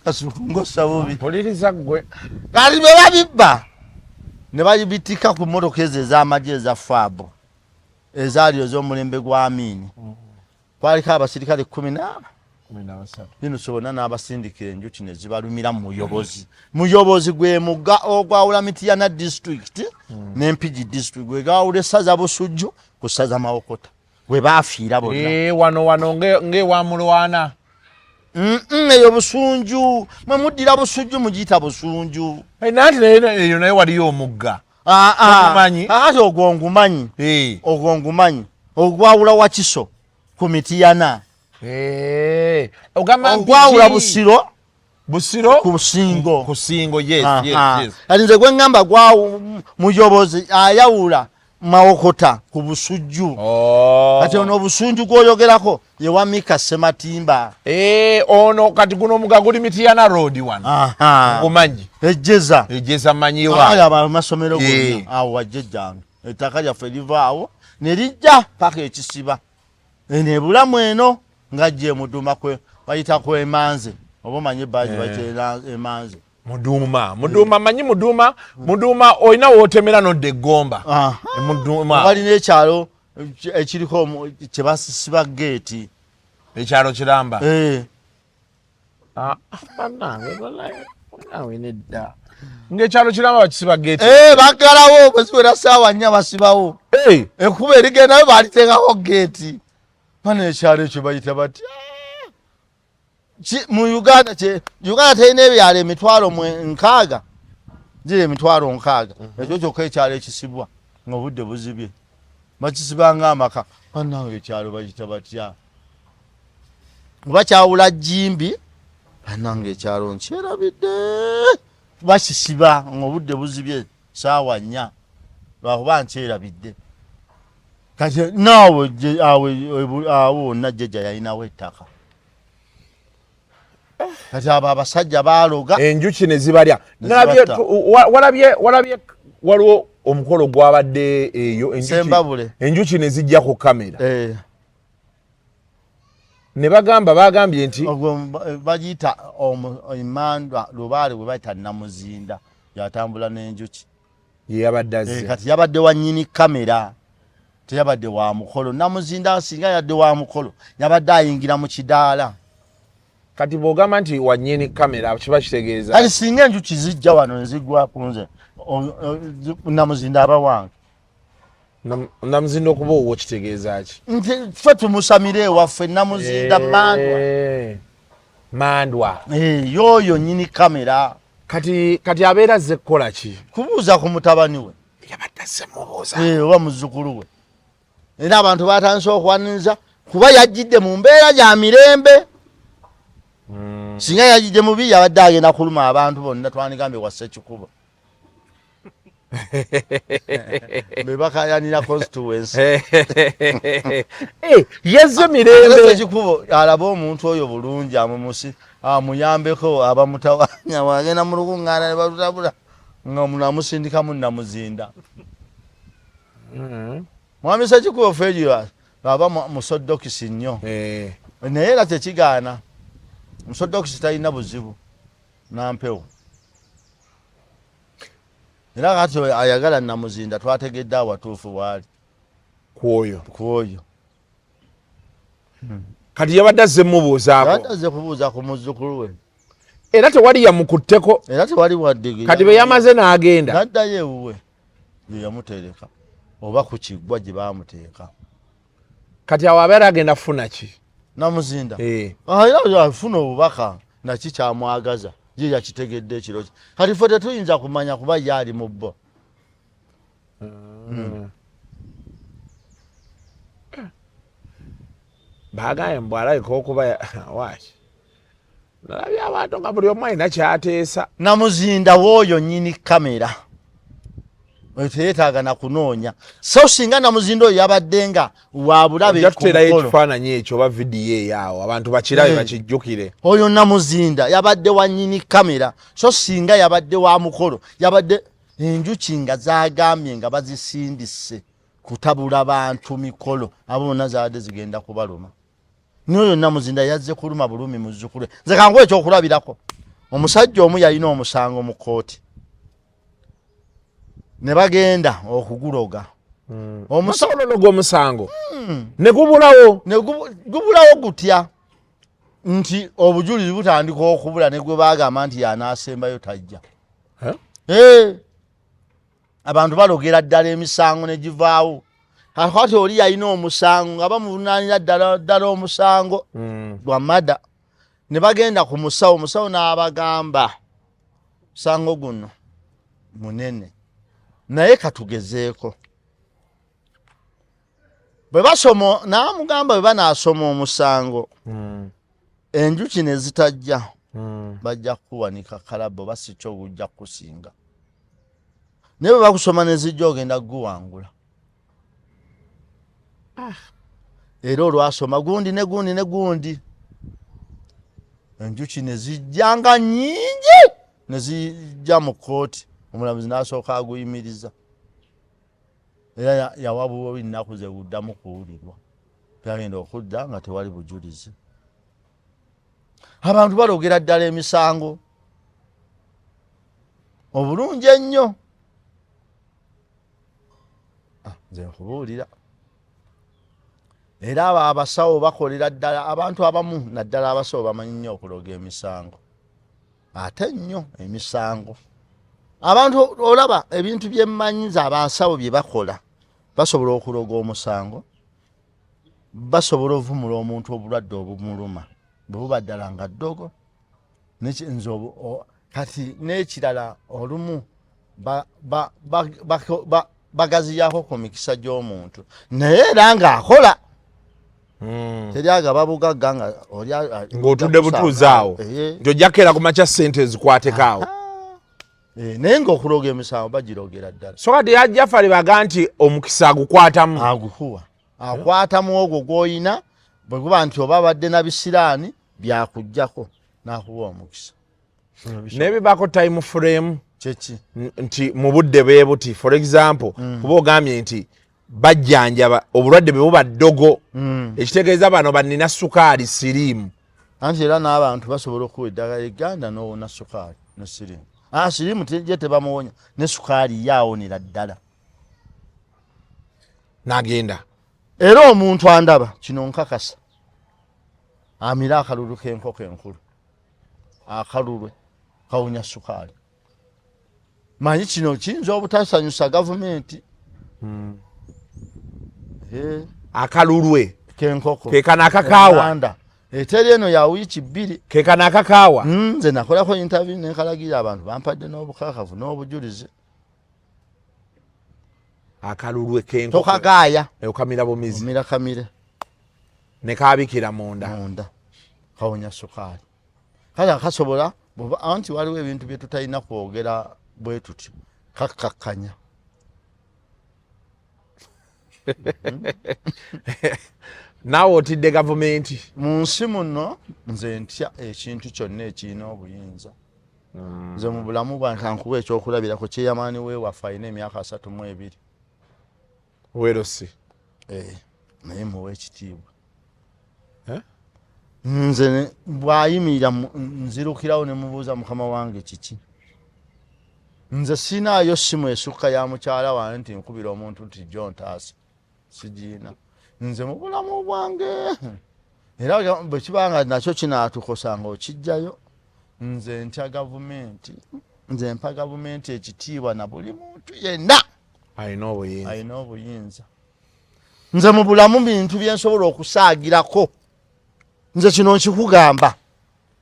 Asukungo sabubi. Polisi gwe. Kali be babibba. ne bayibitika ku mmotoka ezo ez'amagye eza Fabo ezaali ez'omulembe gwa Amini kwaliko abasirikale 14 bino sobona n'abasindikira enjuki ne zibalumira mu muyobozi gwe mugga ogwawula Mityana district n'Empigi district gwe gwawula essaza Busujju ku ssaza Mawokota gwe baafiira bonna wano ng'ewa Mulwana eyo Busunju mwe muddira Busujju mugiyita Busunju nanti eyo naye waliyo omugga ate ogwo ngumanyi ogwawula Wakiso ku Mityana ogwawula Busiro ku Singo yes kati nze gwe ngamba muyobozi ayawula Mawokota ku Busujju kati ono Busunju gwoyogerako yewa Mika Sematimba ono kati guno omugga guli Mityana road wano omanyi ejjeza manyiwa amasomero gonna awo wajjejjange ettaka lyaffe livaawo ne lijja paka ekisiba nebulamu eno ngajje Muduma kwe bayitako Emanze oba manyi baji bayitera Emanze Muduma manyi Muduma oyina wootemera nodde Gomba Muduma balina ekyalo ekiriko kye basisiba geeti ekyalo kiramba ng'ekyalo kiramba bakisiba geeti baggalawo bwe ziwera ssaawa 4 basibawo ekkuba erigendayo baaliteekako geeti bano ekyalo ekyo bayita batya mu Uganda terina ebyalo 6,000 giri 6,000 ekyo kyokka ekyalo ekisibwa ng'obudde buzibye bakisibanga amaka bannange ekyalo bayita batya bakyawula Jjimbi bannange ekyalo nkyerabidde bakisiba ng'obudde buzibye ssaawa 4 lwakuba nkyerabidde kati naawe awo wonna jjajja yalinawo ettaka kati abo abasajja baaloga enjuki ne zibalya walabye waliwo omukolo gwabadde eyo enjuki ne zijja ku kamera ne bagambye nti bagiyita Imandwa Lubaale bwe bayita Namuzinda yatambula n'enjuki yeyabadde azze kati yabadde wa nnyini kamera teyabadde wa mukolo Namuzinda singa yadde wa mukolo yabadde ayingira mu kidaala kati bw'ogamba nti wa nnyini kamera kiba kitegeeza kati singa enjuki zijja wano ne zigwa ku nze Namuzinda aba wange Namuzinda okuba owo kitegeeza ki nti ffe tumusamire ewaffe Namuzinda Mandwa yoyo nnyini kamera kati abeera azze kukola ki kubuuza ku mutabani we yabadde azze mubuuza oba muzzukulu we era abantu batandise okuwaniriza kuba yajjidde mu mbeera ya mirembe singa yajjidde mubi yabadde agenda kuluma abantu bonna twanigambe wasse kikubo bebakayanira constituency yazze mirembe kikubo alaba omuntu oyo bulungi amumusi amuyambeko abamutawanya wagenda mu lukuŋŋaana ne balutabula nga munamusindikamu Namuzinda mwami Ssekikubo Fedra aba musodokisi nnyo naye era tekigaana musodokisi talina buzibu nampewo era kati ayagala Namuzinda twategedde awatuufu waali kwoyo kati yabadde azze mubuuzaako azze kubuuza ku muzzukulu we era tewali yamukutteko era tewali wadde kati bwe yamaze n'agenda n'addayo ewuwe ye yamutereka oba ku kiggwa gye baamuteeka kati awo abeera agenda funa ki Namuzinda era afuna obubaka naki kyamwagaza ye yakitegedde ekiro kye kati ffe tetuyinza kumanya kuba ye ali mu bbo bagambye mbwalabika okuba waki nalabye abantu nga buli omu alina kyateesa Namuzinda w'oyo nnyini kamera teyeetaaga na kunoonya so singa Namuzinda oyo yabadde nga wabulabe jatuterayo ekifaananyi ekyo oba vidiyo eyaawo abantu bakirabe bakijjukire oyo Namuzinda yabadde wa nnyini kamera so singa yabadde wa mukolo yabadde enjuki nga zagambye nga bazisindise kutabula bantu mikolo abo bonna zaadde zigenda kubaluma n'oyo Namuzinda yazze kuluma bulumi muzzukulu nze kangu ekyokulabirako omusajja omu yalina omusango mu kooti ne bagenda okuguloga omusango omusango ne gubulawo gutya nti obujulizi butandika okubula ne gwe bagamba nti yanaasembayo tajja abantu balogera ddala emisango ne givaawo kati oli yalina omusango nga bamuvunaanira ddala omusango gwa mada ne bagenda ku musawo n'abagamba musango guno munene naye katugezeeko bwe basoma n'amugamba bwe banaasoma omusango enjuki ne zitajja bajja kuwanika kalabo basicyo ogujja kusinga naye bwe bakusoma ne zijja ogenda guwangula era olwasoma gundi ne gundi enjuki ne zijjanga nnyingi ne zijja mu kooti omulamuzi n'asooka aguyimiriza era yawabuwa ennaku ze guddamu kuwulirwa byagenda okudda nga tewali bujulizi abantu balogera ddala emisango obulungi ennyo nze nkubuulira era abo abasawo bakolera ddala abantu abamu naddala abasawo bamanyi nnyo okuloga emisango ate nnyo emisango abantu olaba ebintu byemmanyiza abasawo bye bakola basobola okuloga omusango basobola ovumula omuntu obulwadde obumuluma bwe buba ddala nga ddogo kati n'ekirala olumu bagaziyako ku mikisa gy'omuntu naye era ng'akola teri agaba bugagga ng'otudde butuuzaawo nti ojjakera ku makya ssente ezikwateko naye ng'okuloga emisango bagirogera ddala so kati yajjafali baga nti omukisa agukwatamu agukuwa akwatamu ogwo gw'oyina bwe kuba nti oba badde na bisiraani byakuggyako n'akuwa omukisa n'ebibako time frame kyeki nti mu budde bwe buti for example kuba ogambye nti bajjanjaba obulwadde bwe buba ddogo ekitegeeza bano bannina sukaali siriimu anti era n'abantu basobola okuwa eddagala eganda n'owona sukaali ne siriimu siriimu je tebamuwonya ne sukaali yaawonera ddala n'agenda era omuntu andaba kino nkakasa amira akalulu k'enkoko enkulu akalulwe kawunya sukaali manyi kino kiyinza obutasanyusa gavumenti akalulwe k'enkoko kekano akakaawa eteri eno ya wiiki 2 kekano akakaawa nze nakolako interview nenkalagira abantu bampadde n'obukakavu n'obujulizi akalulwe k'enkoko tokagaaya okamira bumizi omira kamire ne kaabikira munda kawunya sukaali kale akasobola anti waliwo ebintu bye tutalina kwogera bwe tutyo kakkakkanya naawe otidde gavumenti mu nsi muno nze ntya ekintu kyonna ekirina obuyinza nze mu bulamu bwange kankuwa ekyokulabirako kyeyamaani weewaffe alina emyaka 32 weerosi naye muwa ekitiibwa nze bwayimirira nzirukirawo ne mubuuza mukama wange kiki nze sinaayo simu esukka ya mukyala wange nti nkubira omuntu nti John Taasa sigiina nze mu bulamu bwange era bwe kibanga nakyo kinaatukosanga okijjayo nze ntya gavumenti nze mpa gavumenti ekitiibwa na buli muntu yenna alina obuyinza nze mu bulamu bintu byensobola okusaagirako nze kino nkikugamba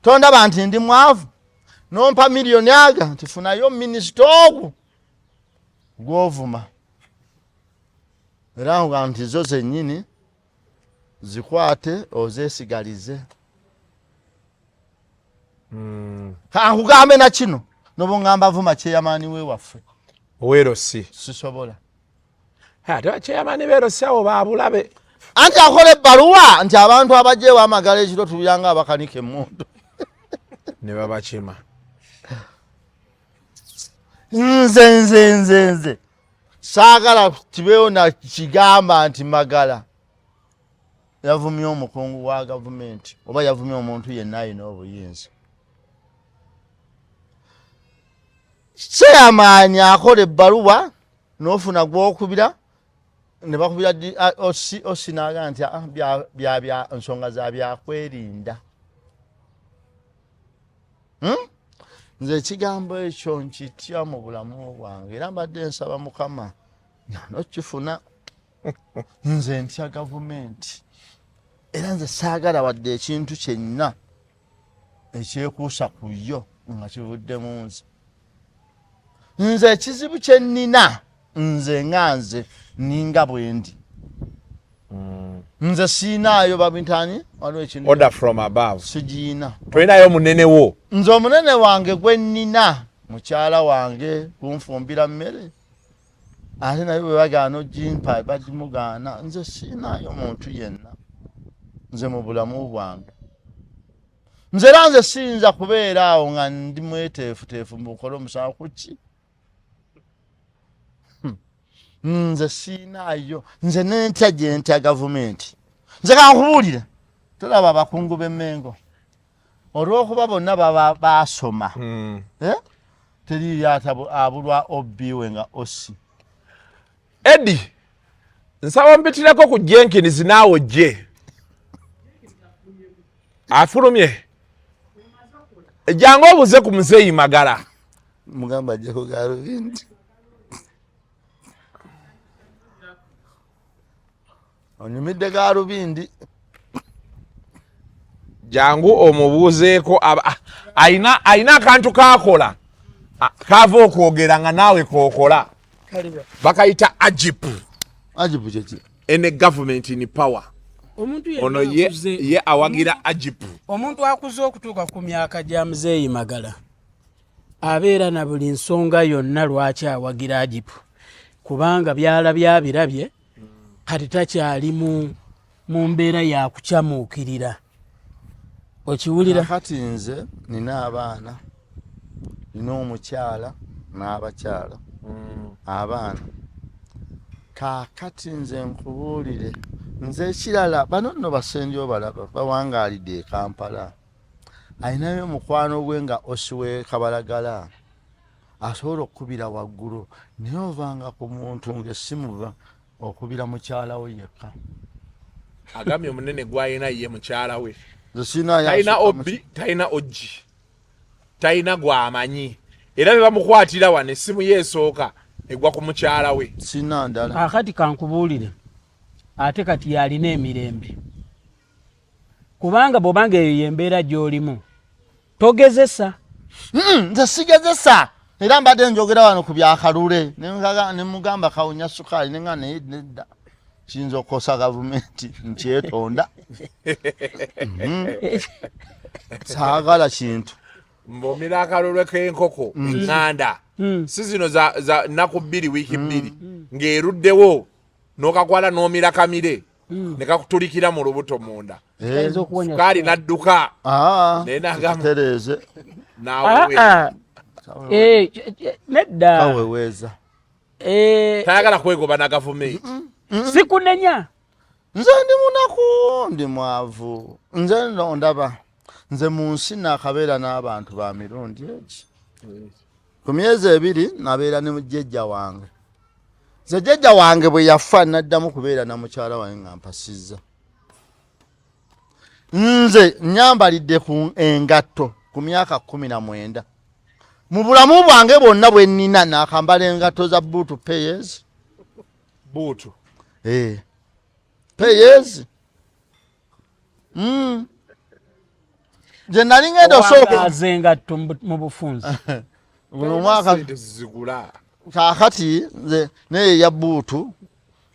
tondaba nti ndi mwavu nompa miliyoni aga nti funayo minisita ogwo gw'ovuma era nga nti zo zennyini zikwate ozeesigalize kankugambe na kino nobongamba vuma kyeyamaani weewaffe oweerosi sisobola ate kyeyamaani beerosi awo baabulabe anti akola ebbaluwa nti abantu abajjeewo amagala ekiro tubiranga abakanika emmundu ne babakima nze saagala tibeewo na kigamba nti magala yavumye omukungu wa gavumenti oba yavumye omuntu yenna alina obuyinza kyeyamaani akola ebbaluwa n'ofuna gw'okubira ne bakubira osinaga nti bya nsonga za byakwerinda. Nze ekigambo ekyo nkitya mu bulamu bwange era mbadde nsaba Mukama n'okifuna. Nze ntya gavumenti era nze saagala wadde ekintu kyenna ekyekuusa ku yo nga kivudde mu nze. Nze ekizibu kye nnina nze nga nze ninga bwendi. Nze siinaayo babintani waliwo ekintu order from above. Sigiina. Tolinayo munene wo. Nze omunene wange gwe nnina mukyala wange kunfumbira mmere. Ate naye bwe bagaana ogimpa bagimugaana. Nze siinaayo muntu yenna. Nze mu bulamu bwange. Nze era nze siyinza kubeera awo nga ndi mweteefuteefu mukole omusango ku ki. Nze siinaayo. Nze n'entya gye ntya gavumenti. Nze kankubuulire. Tolaba abakungu b'Emmengo. Olw'okuba bonna baba baasoma. Teriyo abulwa obbiwe nga Ossi. Eddie, nsaba mpitireko ku Jenkins naawe ojje. Afulumye. Ejjangu obuze ku Muzeeyi Magala. Mugamba ajjeko Galubindi. Onyumidde Galubindi. Jangu omubuuzeeko ayina akantu kaakola kaava okwogera nga naawe kookola. Bakayita Ajipu. Ajipu kyeki? Ene government in power. Ono ye awagira Ajipu. Omuntu akuze okutuuka ku myaka gya Muzeeyi Magala abeera na buli nsonga yonna lwaki awagira Ajipu kubanga byalabye abirabye kati takyali mu mbeera ya kukyamuukirira. Okiwulira? Kati nze nina abaana, nina omukyala n'abakyala. Abaana kaakati nze nkubuulire nze ekirala bano nno basenjo balaba bawangaalidde e Kampala. Ayinayo mukwano gwe nga Osiwe Kabalagala asobola okukubira waggulu naye ovanga ku muntu ng'essimuva okubira mukyala we yekka. Agambye omunene gw'ayina ye mukyala we. Talina obbi, talina oggi, talina gw'amanyi. Era bwe bamukwatira wano essimu yeesooka egwa ku mukyala we. Sina ndala. Akati kankubuulire ate kati yalina emirembe kubanga bw'obanga eyo y'embeera gy'olimu togezesa. Nze sigezesa era mbadde njogera wano ku byakalule ne mugamba kawunya sukaali ne nga naye nedda kiyinza okukosa gavumenti nkyetonda. Saagala kintu. Mb'omira akalulwe k'enkoko eŋŋanda si zino za nnaku 2 wiiki 2 ng'eruddewo n'okakwala n'omira kamire ne kakutulikira mu lubuto munda. Sukaali n'adduka naye n'agamba nedda kaweweeza tayagala kwegoba na gavumenti. Sikunenya. Nze ndi munaku ndi mwavu. Nze ndaba nze mu nsi naakabeera n'abantu ba mirundi egi. Ku myezi 2 nabeera ne mujjajja wange. Nze jjajja wange bwe yafa naddamu kubeera na mukyala wange nga mpasizza. Nze nyambalidde ku engatto ku myaka 19. Mu bulamu bwange bwonna bwe nnina naakambala engatto za buutu payers. Buutu? Payers. Je nali ngenda osooka engatto mu bufunze. Buno mwaka zigula. Kaakati nze naye ya buutu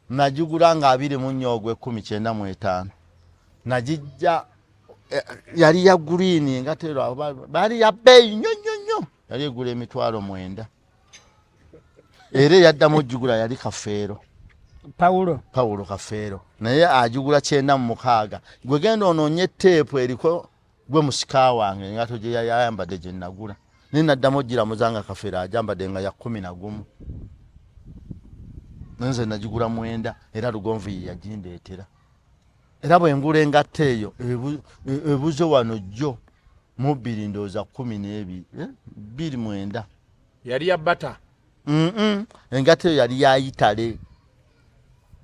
nagigula nga 20 Najijja yali ya green nga tero bali ya bei nnyo yali egula 9,000. Era yaddamu ogigula yali Kafeero. Paulo Kafeero. Naye agigula 9,600. Gwe genda onoonye teepu eriko gwe musika wange nga toje yayambadde gye nagula. Naye naddamu ogira muzanga Kafeero ajambadde nga ya 11. Nze nagigula 9 era Lugonvu ye yagindeetera. Era bwe ngula engatta eyo ebuzo wano jjo mu 2 ndowooza 12 29. Yali ya bata. engato eyo yali yayitale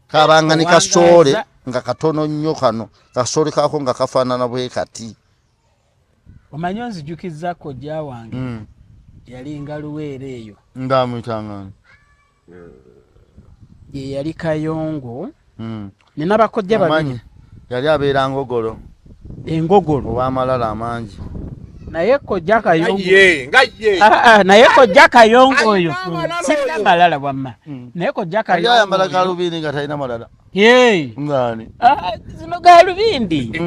kabanga ne kasole nga katono nnyo kano kasole kako nga kafaanana bwe kati omanyi onzijukiza kojja wange yali ngaluweere eyo ndamwitangana ye yali Kayongo nina bakojja babiri yali abeera Ngogolo engogolo ow'amalala amangi naye kojja Kayongo naye kojja Kayongo oyo sina malala wamma naye kojja Kayongo ayambala galubindi nga talina malala ngani zino galubindi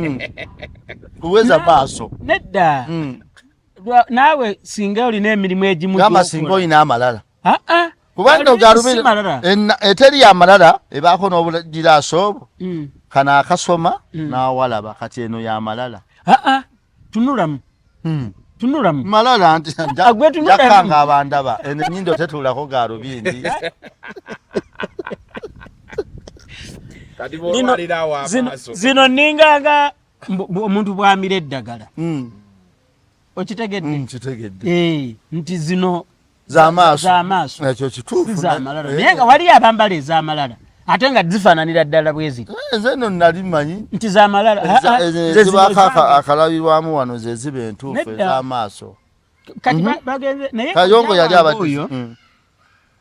kuweza maaso nedda naawe singa olina emirimu egimu gamba singa olina amalala kubanga galubindi eteri amalala ebaako n'obugiraaso obwo kana akasoma n'awalaba kati eno y'amalala tunulamu tunulamu malala nti jakanga abandaba enyindo tetulako galubindi zino ninganga omuntu bwamira eddagala okitegedde nti zino z'amaaso ekyo kituufu z'amalala naye nga wali abambala ez'amalala ate nga zifaananira ddala bweziti zeno nali manyi nti z'amalala zibako akalabirwamu wano ze ziba entuufu ez'amaaso kati bagenze naye Kayongo yali abadde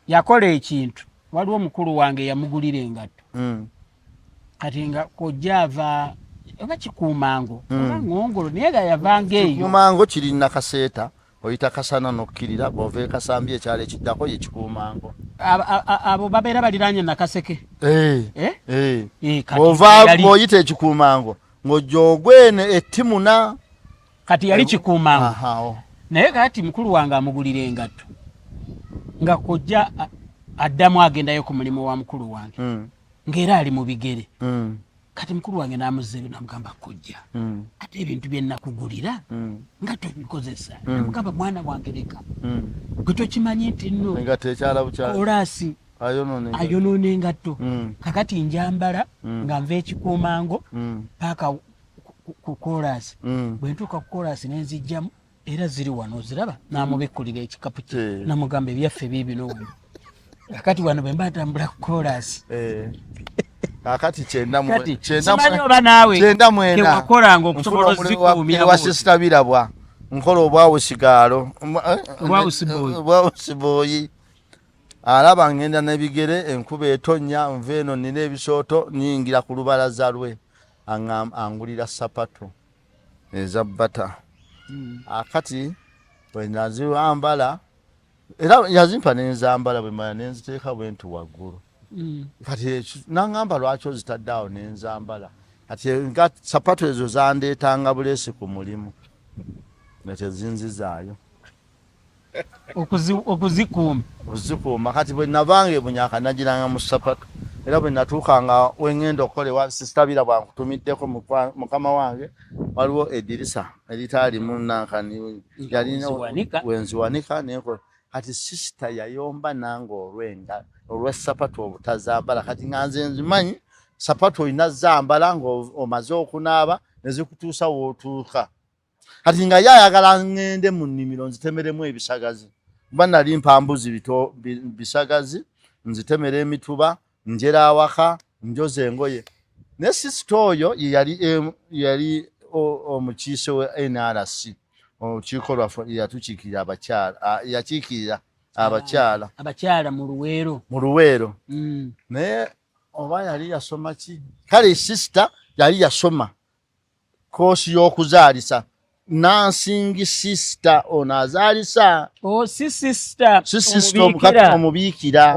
yakola ekintu waliwo omukulu wange yamugulira engatto kati nga kojja ava oba Kikuumango oba Ngongolo naye nga yavanga eyo Kikuumango kiri nakaseeta oyita kasana nokkirira bw'ova ekasambye ekyalo ekiddako ye Kikuumango abo babeera baliraanye nakaseke ova bw'oyita ekikuumango ng'ojja ogwene ettimuna kati yali Kikuumango naye kati mukulu wange amugulira engatto nga kojja addamu agendayo ku mulimu wa mukulu wange ng'era ali mu bigere kati mukulu wange n'amuzzeeyo n'amugamba kojja ate ebintu bye nnakugulira nga tobikozesa namugamba mwana wange leka gwe tokimanyi nti nno olaasi ayonoona engatto kakati njambala nga nva ekikuumango paaka ku koolaasi bwe ntuuka ku koolaasi nenzijjamu era ziri wano oziraba n'amubikkulira ekikapu kye namugamba ebyaffe biibino wano kakati wano bwe mba ntambula ku koolaasi kakati simanyi oba naawe kewakolanga okusobola ozikuumya wasisitabirabwa nkola obwawusigaalo obwawusibooyi alaba ngenda n'ebigere enkuba etonnya nva eno nina ebisooto nyingira ku lubalaza lwe angulira sapato eza bbata akati bwe naziwambala era yazimpa nenzambala bwe mala nenziteeka bwentu waggulu kati naŋŋamba lwaki ozitadde awo nenzambala kati nga sapato ezo zandeetanga buleesi ku mulimu nga tezinzizaayo okuzikuuma kati bwe navanga ebunyaka nagiranga mu sapato era bwe natuukanga wengenda okukola ewa sisitabira bwankutumiddeko mukama wange waliwo eddirisa eritaalimu nankani yalina wenziwanika nenkola kati sisita yayomba nange olw'essapato obutazambala kati nga nze nzimanyi sapato olina zambala ng'omaze okunaaba nezikutuusa wootuuka kati nga yayagala ngende mu nnimiro nzitemeremu ebisagazi kuba nali mpambuzi bisagazi nzitemera emituba njera awaka njoza engoye ne sisita oyo yali omukiise we NRC olukiiko lwaffe yatukiikirira abakyala yakiikirira abakyala mu Luweero naye oba yali yasoma ki kale sisita yali yasoma koosi y'okuzaalisa nansingi sisita ono azaalisa sisita omubiikira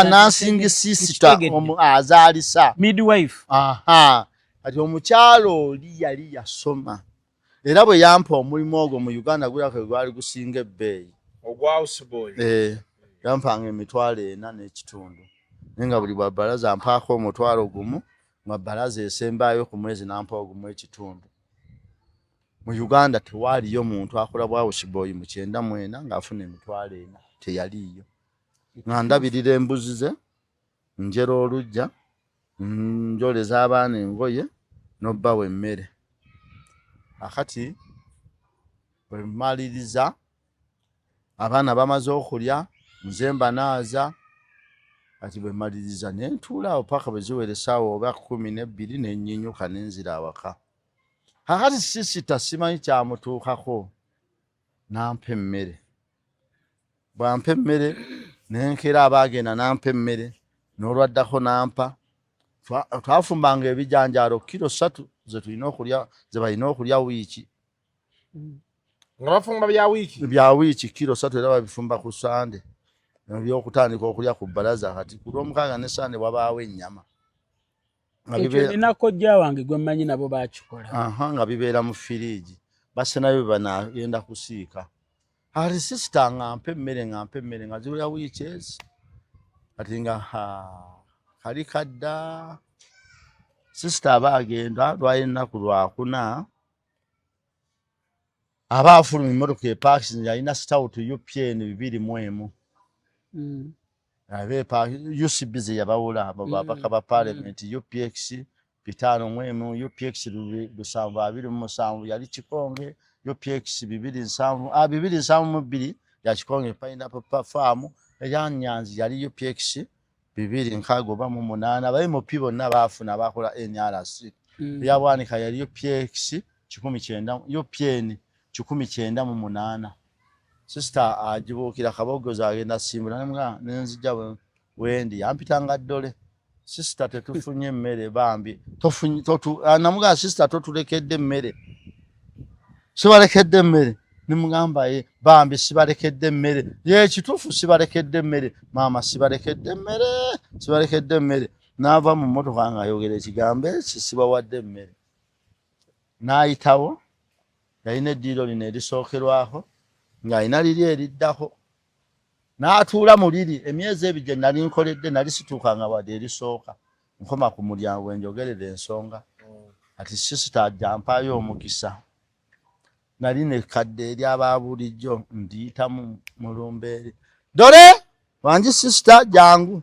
nansingi sisita azaalisa midwife kati omukyalo oli yali yasoma era bwe yampa omulimu ogwo mu Uganda gwali gusinga ebbeeyi yampanga $40,000 naye nga buli bwabalaza mpaako $1,000 nga balaza esembayo ku mwezi nampa $1,000 mu Uganda tewaaliyo muntu akola bwawusibooyi mu 94 ng'afuna $40,000 teyaliiyo nga ndabirira embuzi ze njera olujja njoleza abaana engoye n'obbawa emmere akati bwe mmaliriza abaana bamaze okulya nze mba naaza kati bwe maliriza ne ntuula awo paka bwe ziwera essaawa oba 12 ne nnyinyuka ne nzira awaka. Kakati sisita simanyi kyamutuukako nampa emmere. Bwampa emmere ne nkera abaagenda nampa emmere n'olwaddako nampa. Twafumbanga ebijanjaalo kilo 3 ze tulina okulya ze balina okulya wiiki. Nga bafumba bya wiiki? Bya wiiki kilo 3 era babifumba ku Sande. Byokutandika okulya ku bbalaza kati ku Lwomukaaga ne Sande wabaawo ennyama. Ekyo nina kojja wange gwe mmanyi nabo baakikola. Nga bibeera mu firiigi. Basenayo banaayenda kusiika. Ati sisita ngampa emmere nga ziwera wiiki ezi. Kati nga kali kadda sisita abaagenda lwali ennaku lwakuna aba afuluma emmotoka epaakisi yalina stout UPN 2 UCB ze yabawula ababaka ba parliament UPX 5 UPX 727 yali Kikonge UPX 272 ya Kikonge Pineapple Farm eya Nyanzi yali UPX 258 abayi mu pibo n'abafuna bakola NRC ya Bwanika yali UPX 19 UPN 198. Sister ajibuukira kabogoza agenda simbula nga nenzija wendi yampitanga ddole. Sister tetufunye emmere bambi tofunye namuga sister totulekedde emmere sibalekedde emmere nimugamba bambi sibalekedde emmere ye kitufu sibalekedde emmere mama sibalekedde emmere nava mu motoka nga ayogera ekigambo sibawadde emmere n'ayitawo yalina eddiiro lino erisookerwako ng'alina liri eriddako n'atuula mu liri emyezi ebiri gye nali nkoledde nali situukanga wadde erisooka nkoma ku mulyango enjogerera ensonga ati sisita ajja mpaayo omukisa nali nekadde eri abaabulijjo ndiyitamu mulumbeeri dole wangi sisita jangu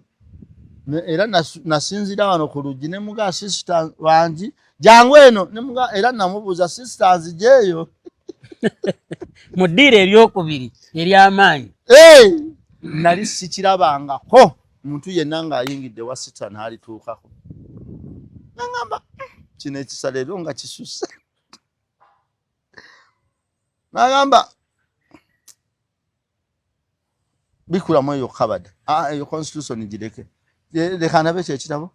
era nasinzira wano ku luggi ne muga sisita wangi jangu eno ne muga era namubuuza sisita nzijeeyo Mudire eryokubiri ery'amaanyi. Nali sikirabangako muntu yenna ng'ayingidde wa sita n'alituukako. Nangamba kino ekisaleero nga kisusse. Nagamba bikulamu eyo kabada. Eyo constitution gireke. Leka nabe kyekirabo.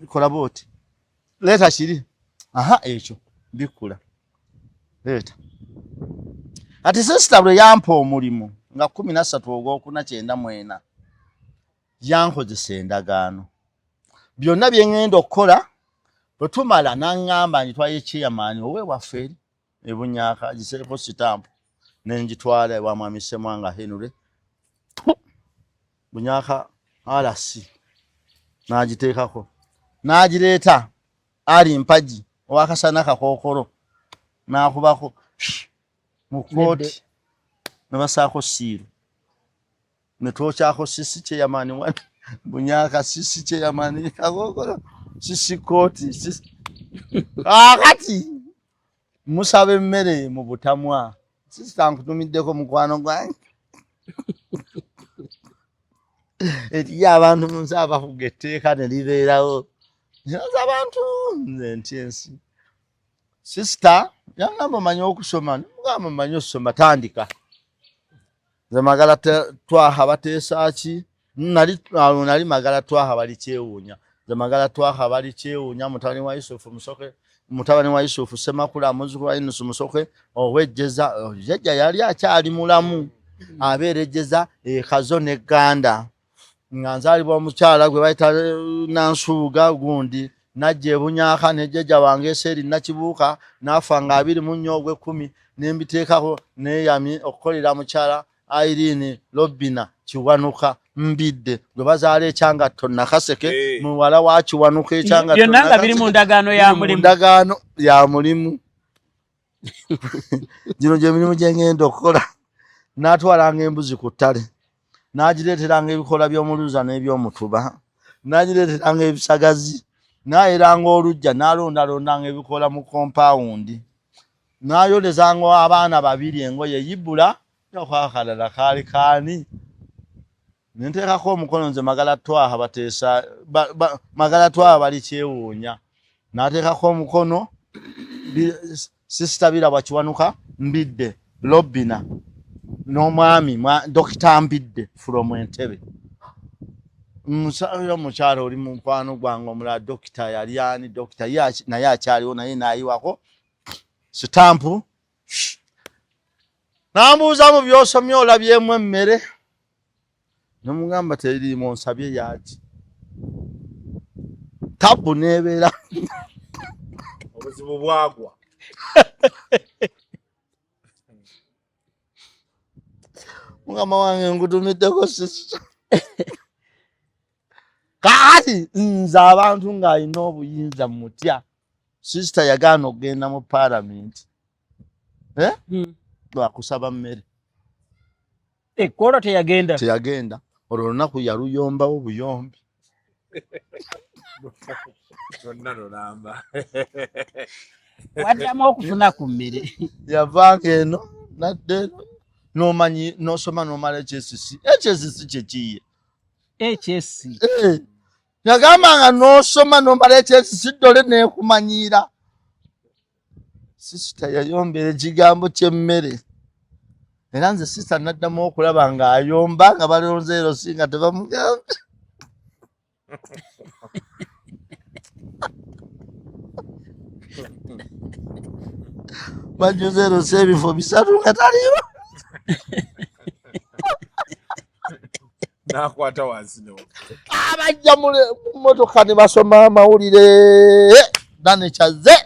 Kola booti. Leeta kiri. Ekyo bikula. Leeta. Ati sister bwe yampa omulimu nga 13 ogw'okuna 94 yankozesa endagaano byonna bye ngenda okukola bwe tumala n'aŋŋamba ngitwaye chairman owe waffe eri ebunyaaka gisereko sitampu ne ngitwala ewa mwami Ssemwanga Henry bunyaaka RC n'agiteekako n'agireeta ali mpagi owakasana kakookolo n'akubako mukooti nebasaako siiru netwokyako sisi kyeyamani wana bunyaaka sisi kyeyamani kakookolo sisi kooti kati musaba emmere mu butamwa sisi tankutumiddeko mukwano gwange eriyo abantu munsi abafuga etteeka ne libeerawo nyaza abantu nze ntyensi sister yangamba manyi okusoma mugamba manyi okusoma tandika ze magala twaha bateesaki nali magala twaha bali kyewuunya ze magala twaha bali kyewuunya mutabani wa Yusufu Musoke mutabani wa Yusufu Ssemakula muzzukulu wa Yunusu Musoke owejjeza jjajja yali akyali mulamu abeerejjeza ekazo n'egganda nga nzaalibwa omukyala gwe bayita Nansuuga gundi najje bunyaaka ne jjajja wange Eseri Nakibuuka nafa nga 24/10 nembiteekako neyami okukolera mukyala Irene Robina Kiwanuka Mbidde gwe bazaala ekyangatto Nakaseke muwala wa Kiwanuka ekyangatto byonna nga biri mu ndagaano ya mulimu gino gye mirimu gye ngenda okukola n'atwalanga embuzi ku ttale n'agireeteranga ebikola by'omuluza n'ebyomutuba n'agireeteranga ebisagazi n'ayeranga olujja n'alondalondanga ebikola mu kompaawundi n'ayolezanga abaana babiri engoye yibbula okwakalala kaali kaani Nenteekako omukono nze magala twaha bateesa magala twaha bali kyewuunya n'ateekako omukono sisita Birabwa Kiwanuka mbidde Lobina n'omwami Dokita mbidde from Entebbe omukyala oli mu mukwano gwange omulala Dokita yali ani Dokita naye akyaliwo naye naayiwako sitampu n'ambuuza mu by'osomye olabyemu emmere nomugamba teririmu nsabye yaki tabu nebeera obuzibu bwagwa mugamba wange ngutumiddeko sisita kati nze abantu ng'alina obuyinza mutya sisita yagaana okugenda mu paalamenti lwakusaba mmere ekkolo teyagenda olwo olunaku yaluyombawo buyombi waddamu okufuna ku mmere yavanga eno nadde n'omanyi n'osoma n'omala HSC kyekiye yagambanga n'osoma n'omala HSC dole neekumanyiira sisita yayombera ekigambo ky'emmere era nze sisita naddamu okulaba ng'ayomba nga balonze erosi nga tebamugamba bajuze erosi ebifo 3 nga taliwo nakwata wansi abajja mu mmotoka ne basoma amawulire dane kyaze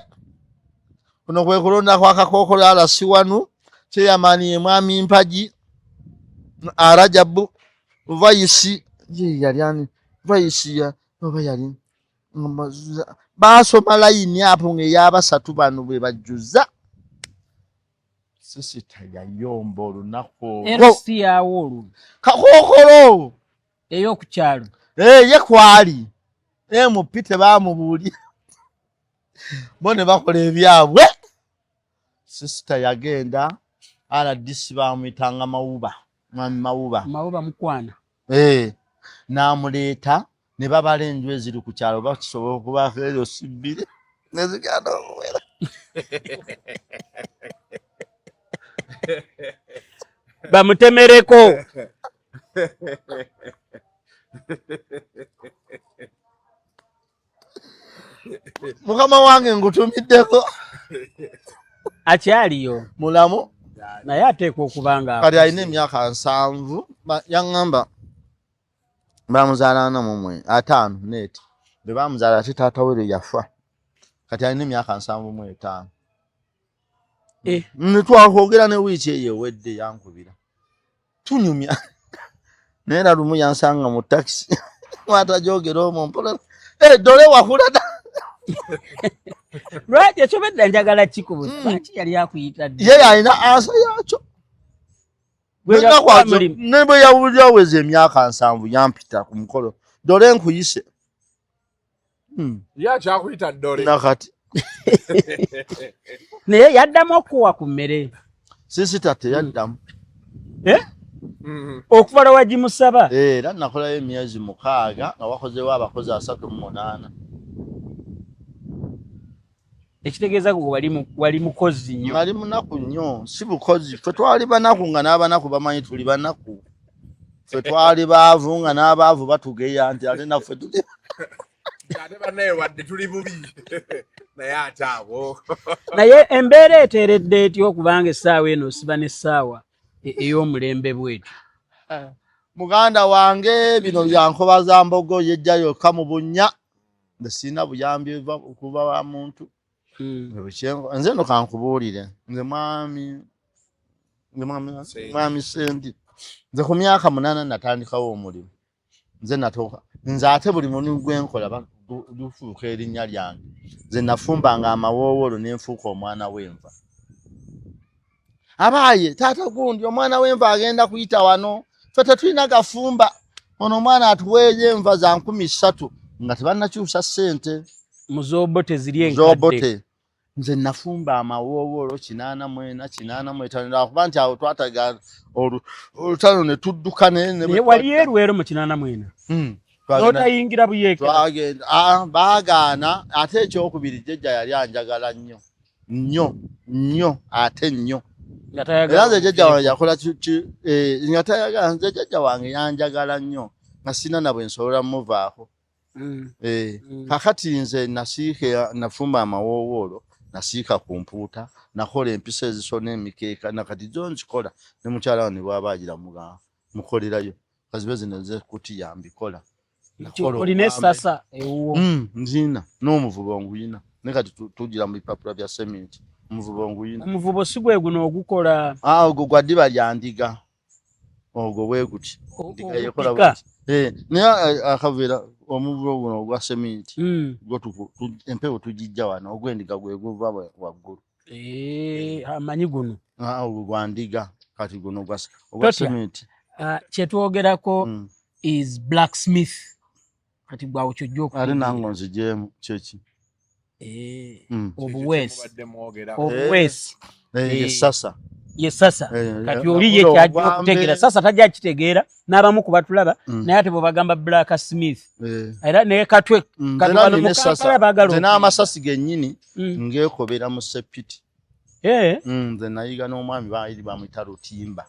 kuno kwe kulonda kwa Kakookolo alasi wanu kyeyamaani ye mwami Mpagi Arajabu Vaisi yali ani Vaisi ya oba yali basoma layini apo ng'ey'abasatu bano bwe bajjuza sisita yayomba olunaku erosi yawo olwo Kakookolo ey'okukyalo ye kwali mupi tebaamubuulira bo ne bakola ebyabwe sisita yagenda RDC bamuyitanga mwami Mawuba mukwana n'amuleeta ne babala enju eziri ku kyalo bakisobola okubaako eryo sibbire nezigenda okuwera bamutemereko mukama wange ngutumiddeko akyaliyo mulamu naye ateekwa okubanga kati alina emyaka 7 yaŋŋamba bamuzaala 45 neti be bamuzaala ate taata we yafa kati alina emyaka 75 netwakwogera ne wiiki eyo ewedde yankubira tunyumya naye era lumu yansanga mu takisi watajogera omwo mpola dole wakula da lwaki ekyobedda njagala kikubu lwaki yali akuyita dda ye alina ansa yakyo ne bwe yawulira weza emyaka 7 yampita ku mukolo dole nkuyise yakyakuyita dole nakati naye yaddamu okuwa ku mmere sisita teyaddamu okuva lwe wagimusaba era nakolayo emyezi 6 nga wakozewo abakozi 38 ekitegeeza wali mukozi nnyo nali munaku nnyo si bukozi ffe twali banaku nga n'abanaku bamanyi tuli banaku ffe twali baavu nga n'abaavu batugeya nti ate naffe tuli ate banaye wadde tuli bubi naye ate abo naye embeera eteeredde etyo okubanga essaawa eno osiba n'essaawa ey'omulembe bwetyo muganda wange bino byankoba za mbogo yejja yokka mu bunnya nze sirina buyambi okuva wa muntu nze no kankubuulire nze mwami Sendi nze ku myaka 8 natandikawo omulimu nze natoka nze ate buli mulimu gwenkola lufuuka erinnya lyange nze nafumbanga amawoowolo nenfuuka omwana w'enva abaaye taata gundi omwana w'enva agenda kuyita wano ffe tetulina gafumba ono omwana atuweeyo enva za 13 nga tebannakyusa ssente muzobote ziri enkadde nze nafumba amawoowolo 84 ndakuba nti awo twataga olutalo ne tudduka ne wali erwero mu 84 otayingira buyeekera baagaana ate ekyokubiri jjajja yali anjagala nnyo ate nnyo era nze jjajja wange yakola nga tayagala nze jjajja wange yanjagala nnyo nga sina na bwe nsobola muvaako kakati nze nasiika nafumba amawoowolo nasiika ku mpuuta nakola empisa ezisona emikeeka nakati zo nzikola ne mukyala wa ne bw'aba agira mukolerayo kazibe zino zekuti mbikola olina essasa ewuwo nzina n'omuvubo nguyina ne kati tugira mu bipapula bya sementi omuvubo nguyina omuvubo si gwe guno ogukola ogwo gwa ddiba lya ndiga ogwo bwe guti ndiga yekola buti naye akaveera omuvubo guno ogwa sementi empewo tugijja wano ogw'endiga gwe guva waggulu amanyi guno ogwo gwa ndiga kati guno ogwa sementi kyetwogerako is blacksmith kati gwawo kyojja ate nange nzigyemu kyeki obuweesi yesasa kati oli ye kyajja okutegeera sasa tajja kitegeera n'abamu ku batulaba naye ate bwe bagamba blacksmith era naye katwe nze n'amasasi gennyini ngeekobera mu sepiti nze nayiga n'omwami baali bamuyita Lutimba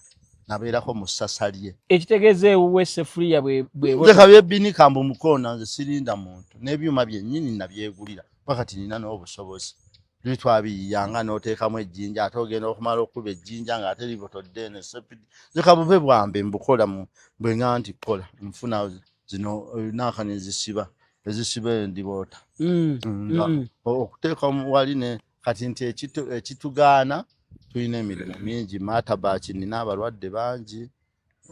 nabeerako mu ssasa lye ekitegeeza ewuwe sefuriya bweka byebinika mbu mukoona nze sirinda muntu n'ebyuma byennyini nabyegulira pakati nina n'obusobozi tuli twabiyiyanga n'oteekamu ejjinja ate ogenda okumala okuba ejjinja ng'ate libotodde ne sepiti zeka bube bwambe mbukola bwe nga nti kola nfuna zino naaka ezisiba endiboota okuteeka wali ne kati nti ekitugaana tulina emirimu mingi matabaki nina abalwadde bangi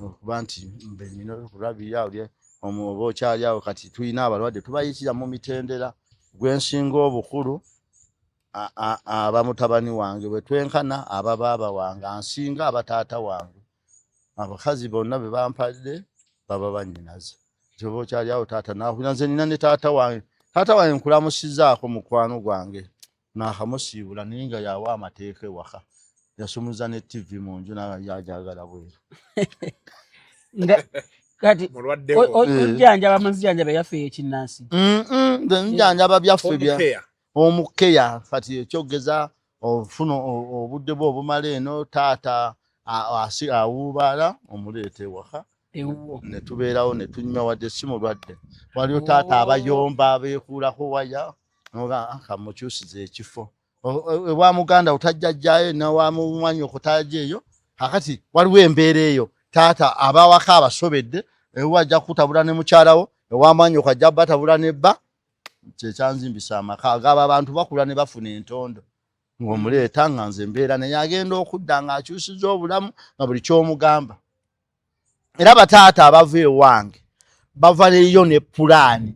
okuba nti mbe nina okulabirira oba okyali awo kati tulina abalwadde tubayitira mu mitendera gwensinga obukulu abamutabani wange bwe twenkana ababaaba wange ansinga abataata wange abakazi bonna be bampadde baba bannyinaze oba okyali awo taata nakulira nze nina ne taata wange nkulamusizaako mukwano gwange naakamusiibula naye nga yawa amateeka ewaka yasumuza ne TV mu nju yajagala bweru kati ojjanjaba muzijanjaba yaffe ekinnansi nze njanjaba byaffe bya omukeya kati ekyogeza ofuna obudde bwe obumala eno taata awuubala omuleeta ewaka ne tubeerawo ne tunyuma wadde si mulwadde waliwo taata abayomba abeekuulako waya kamukyusiza ekifo ewa muganda otajjajjayo nawamumanyi okutajja eyo kakati waliwo embeera eyo taata abawaka abasobedde ewajja kutabula ne mukyalawo ewamanyi okajja batabula nebba kyekyanzimbisa amaka agaba abantu bakula ne bafuna entondo ng'omuleeta nga nze embeera naye agenda okudda ng'akyusiza obulamu nga buli kyomugamba era bataata abava ewange bava leyo ne pulaani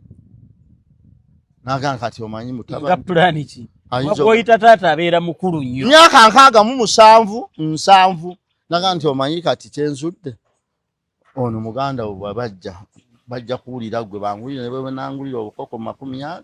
nagamba kati omanyi nga pulaani ki wagoyita taata abeera mukulu nnyo myaka 67 nagamba nti omanyi kati kyenzudde ono muganda wo bajja kuwulira gwe bangulira ne bwe nangulira obukoko 100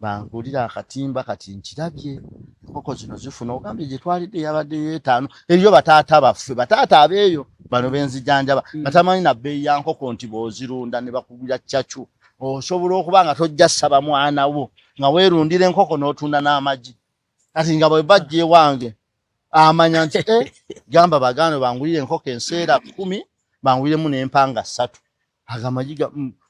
bangulira akatimba kati nkirabye enkoko zino zifuna ogambye gye twalidde yabadde yeetaano eriyo bataata baffe bataata abeeyo bano benzijanjaba batamanyi na bbeeyi ya nkoko nti bw'ozirunda ne bakugulira ccacu osobola okuba nga tojja ssaba mwana wo nga weerundira enkoko n'otunda n'amagi kati nga bwe bajja ewange amanya nti gamba bagano bangulire enkoko enseera 10 banguliremu n'empanga 3 agamagi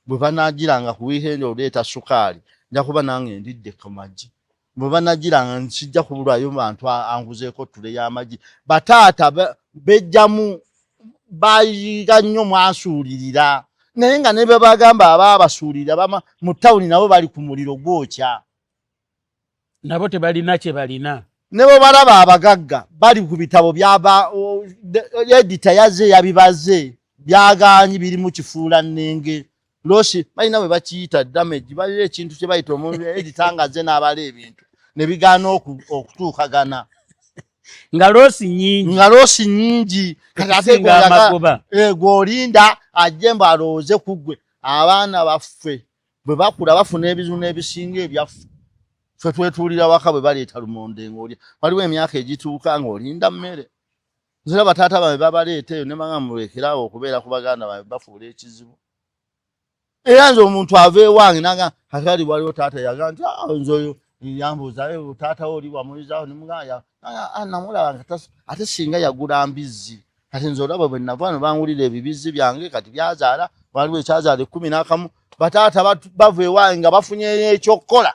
bwe banagiranga ku weekend oleeta sukaali nja kuba nange ndidde ku magi bwe banagiranga nsijja kubulwayo bantu anguzeeko ttule y'amagi bataata bejjamu bayiga nnyo mwasuulirira naye nga ne bwe bagamba ababasuulirira mu tawuni nabo bali ku muliro gwokya nabo tebalina kye balina ne bwe balaba abagagga bali ku bitabo byaba edita yazze yabibaze byagaanyi biri mu kifuula nnenge losi balina bwe bakiyita damage balina ekintu kye bayita omuntu editangaze n'abala ebintu ne bigaana okutuukagana nga losi nyingi kati gwolinda ajje mbu alowooze ku ggwe abaana baffe bwe bakula bafuna ebizibu n'ebisinga ebyaffe ffe twetuulira waka bwe baleeta lumonde ng'olya waliwo emyaka egituuka ng'olinda mmere nzira bataata babe babaleeta eyo ne banga mulekerawo okubeera ku baganda babe bafuula ekizibu era nze omuntu ava ewange naga akali waliwo taata yaga nti nze oyo yambuuza taata oli wamulizaawo nemugaya namulaba ate singa yagula mbizzi kati nze olaba bwe nava no bangulira ebibizzi byange kati byazaala waliwo ekyazaala 11 bataata bava ewange nga bafunyeyo ekyokukola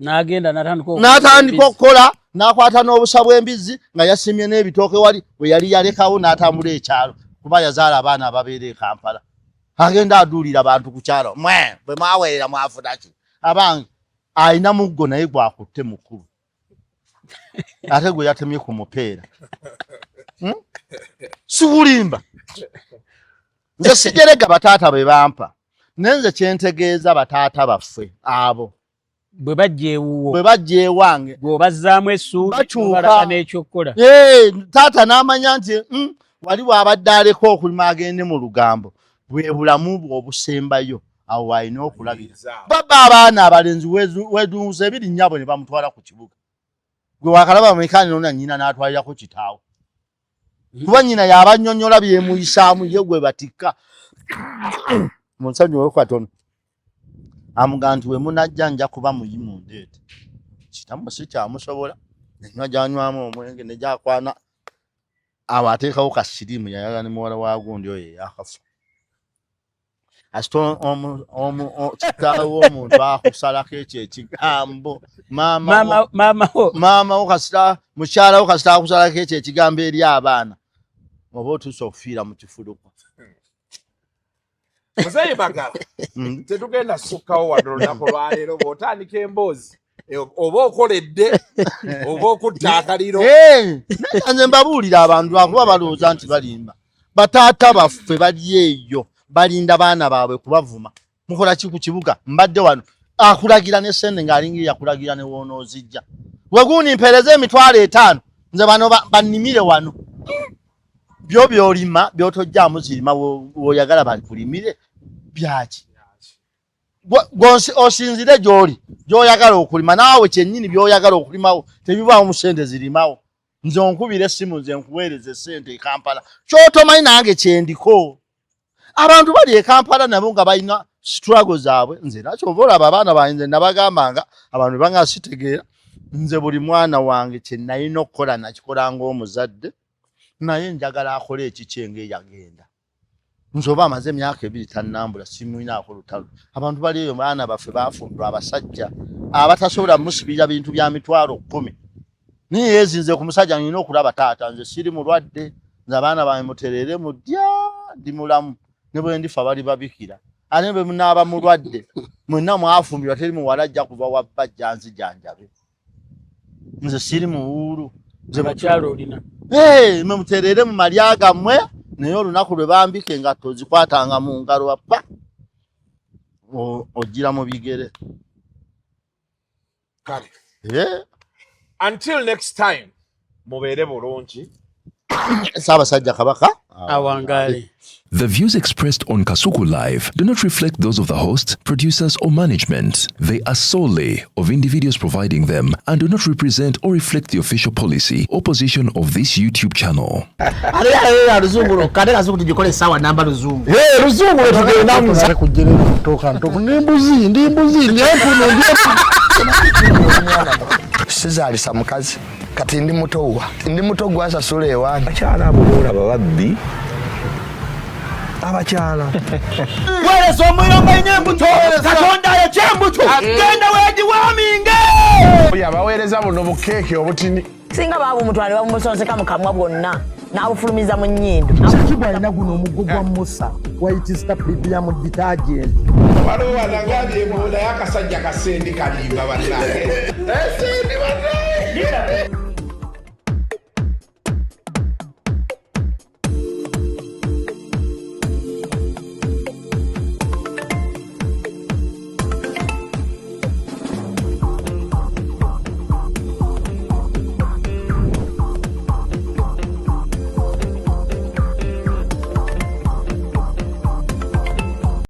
n'atandika okukola n'akwata n'obusa bw'embizzi nga yasimye n'ebitooke wali we yali yalekawo n'atambula ekyalo kuba yazaala abaana ababeera e Kampala agenda aduulira abantu ku kyalo bwe mwaweerera mwafudaki abange alina muggo naye gwakutte mukulu ate gwe yatemye ku mupeera sikulimba nze sijerega bataata be bampa nenze kyentegeeza bataata baffe abo bwe bajjeewuwo bwe bajjeewange bw'obazzaamu essuubi n'ekyokukola taata n'amanya nti wali bw'abadde aleko okulima agende mu lugambo bwe bulamu bw'obusembayo awo walina okulabira baba abaana abalenzi weduuza ebirinnyabo ne bamutwala ku kibuga gwe wakalaba mekaani nona nnyina n'atwalirako kitaawo kuba nnyina y'abannyonnyola byemuyisaamu ye gwe batikka munsonyiwe katono amugaa nti we munajja nja kuba muyimu ndeete kitamu si kyamusobola enywa gyanywamu omwenge ne gyakwana awo ateekawo kasirimu yayagala ne muwala wa gundi oyo yakafa asita kitaawo omuntu akusalako ekyo ekigambo maamawo kasita mukyalawo kasita akusalako ekyo ekigambo eri abaana oba otuusa okufiira mu kifuluko Muzeyi Magala tetugenda sukkawo wano olunaku lwaleero bw'otandika emboozi oba okoledde oba okutta akaliro nze mbabuulira abantu akuba balowooza nti balimba bataata baffe bali eyo balinda baana baabwe kubavuma mukola ki ku kibuga mbadde wano akulagira ne sente ng'alingiri yakulagira ne wonoozijja weguuni mpeereza $5,000 nze bano bannimire wano byo byolima byotojjaamu zirima woyagala balikulimire byaki osinzire gy'oli gy'oyagala okulima naawe kyennyini by'oyagala okulimawo tebivaamu mu sente zirimawo nze onkubira essimu nze nkuweereza sente e Kampala kyotomanyi nange kyendiko abantu bali e Kampala nabo nga balina struggle zaabwe nze nakyova olaba abaana bange nze nabagambanga abantu banga sitegeera nze buli mwana wange kye nalina okukola nakikola ng'omuzadde naye njagala akole ekikyenge yagenda nzoba amaze emyaka 2 tannambula simuyinaako lutalo abantu bali eyo baana baffe bafundwa abasajja abatasobola musibira bintu bya $10,000 niye yezinze ku musajja nina okulaba taata nze siri mulwadde nze abaana bange muterere mudya ndi mulamu ne bwe ndifa bali babikira ate bwe munaaba mulwadde mwenna mwafumbirwa teri muwala ajja kuva wabbajja nzijanjabe nze siri muwuulu abakyalo olina mwe muterere mu malya gammwe naye olunaku lwe bambika engatto ozikwatanga mu ngalo wappa ogira mu bigere kale until next time mubeere bulungi Ssaabasajja Kabaka awangaale. The views expressed on Kasuku Live do not reflect those of the host, producers, or management. They are solely of individuals providing them and do not represent or reflect the official policy or position of this YouTube channel. Sizaalisa mukazi kati ndi muto gwasasula ewange abakyala abo boolaba babbi abakyala weereza omuliro nga alina embuto katonda ayokya embuto genda weegiwaaminge yabaweereza buno bukeeke obutini singa baabumutwale babumusonseka mu kamwa bwonna n'abufulumiza mu nnyindo Sakibu alina guno omuggo gwa Musa white stabilium detergent waliwo wanagambye emboola y'akasajja kasendi kalimba bannange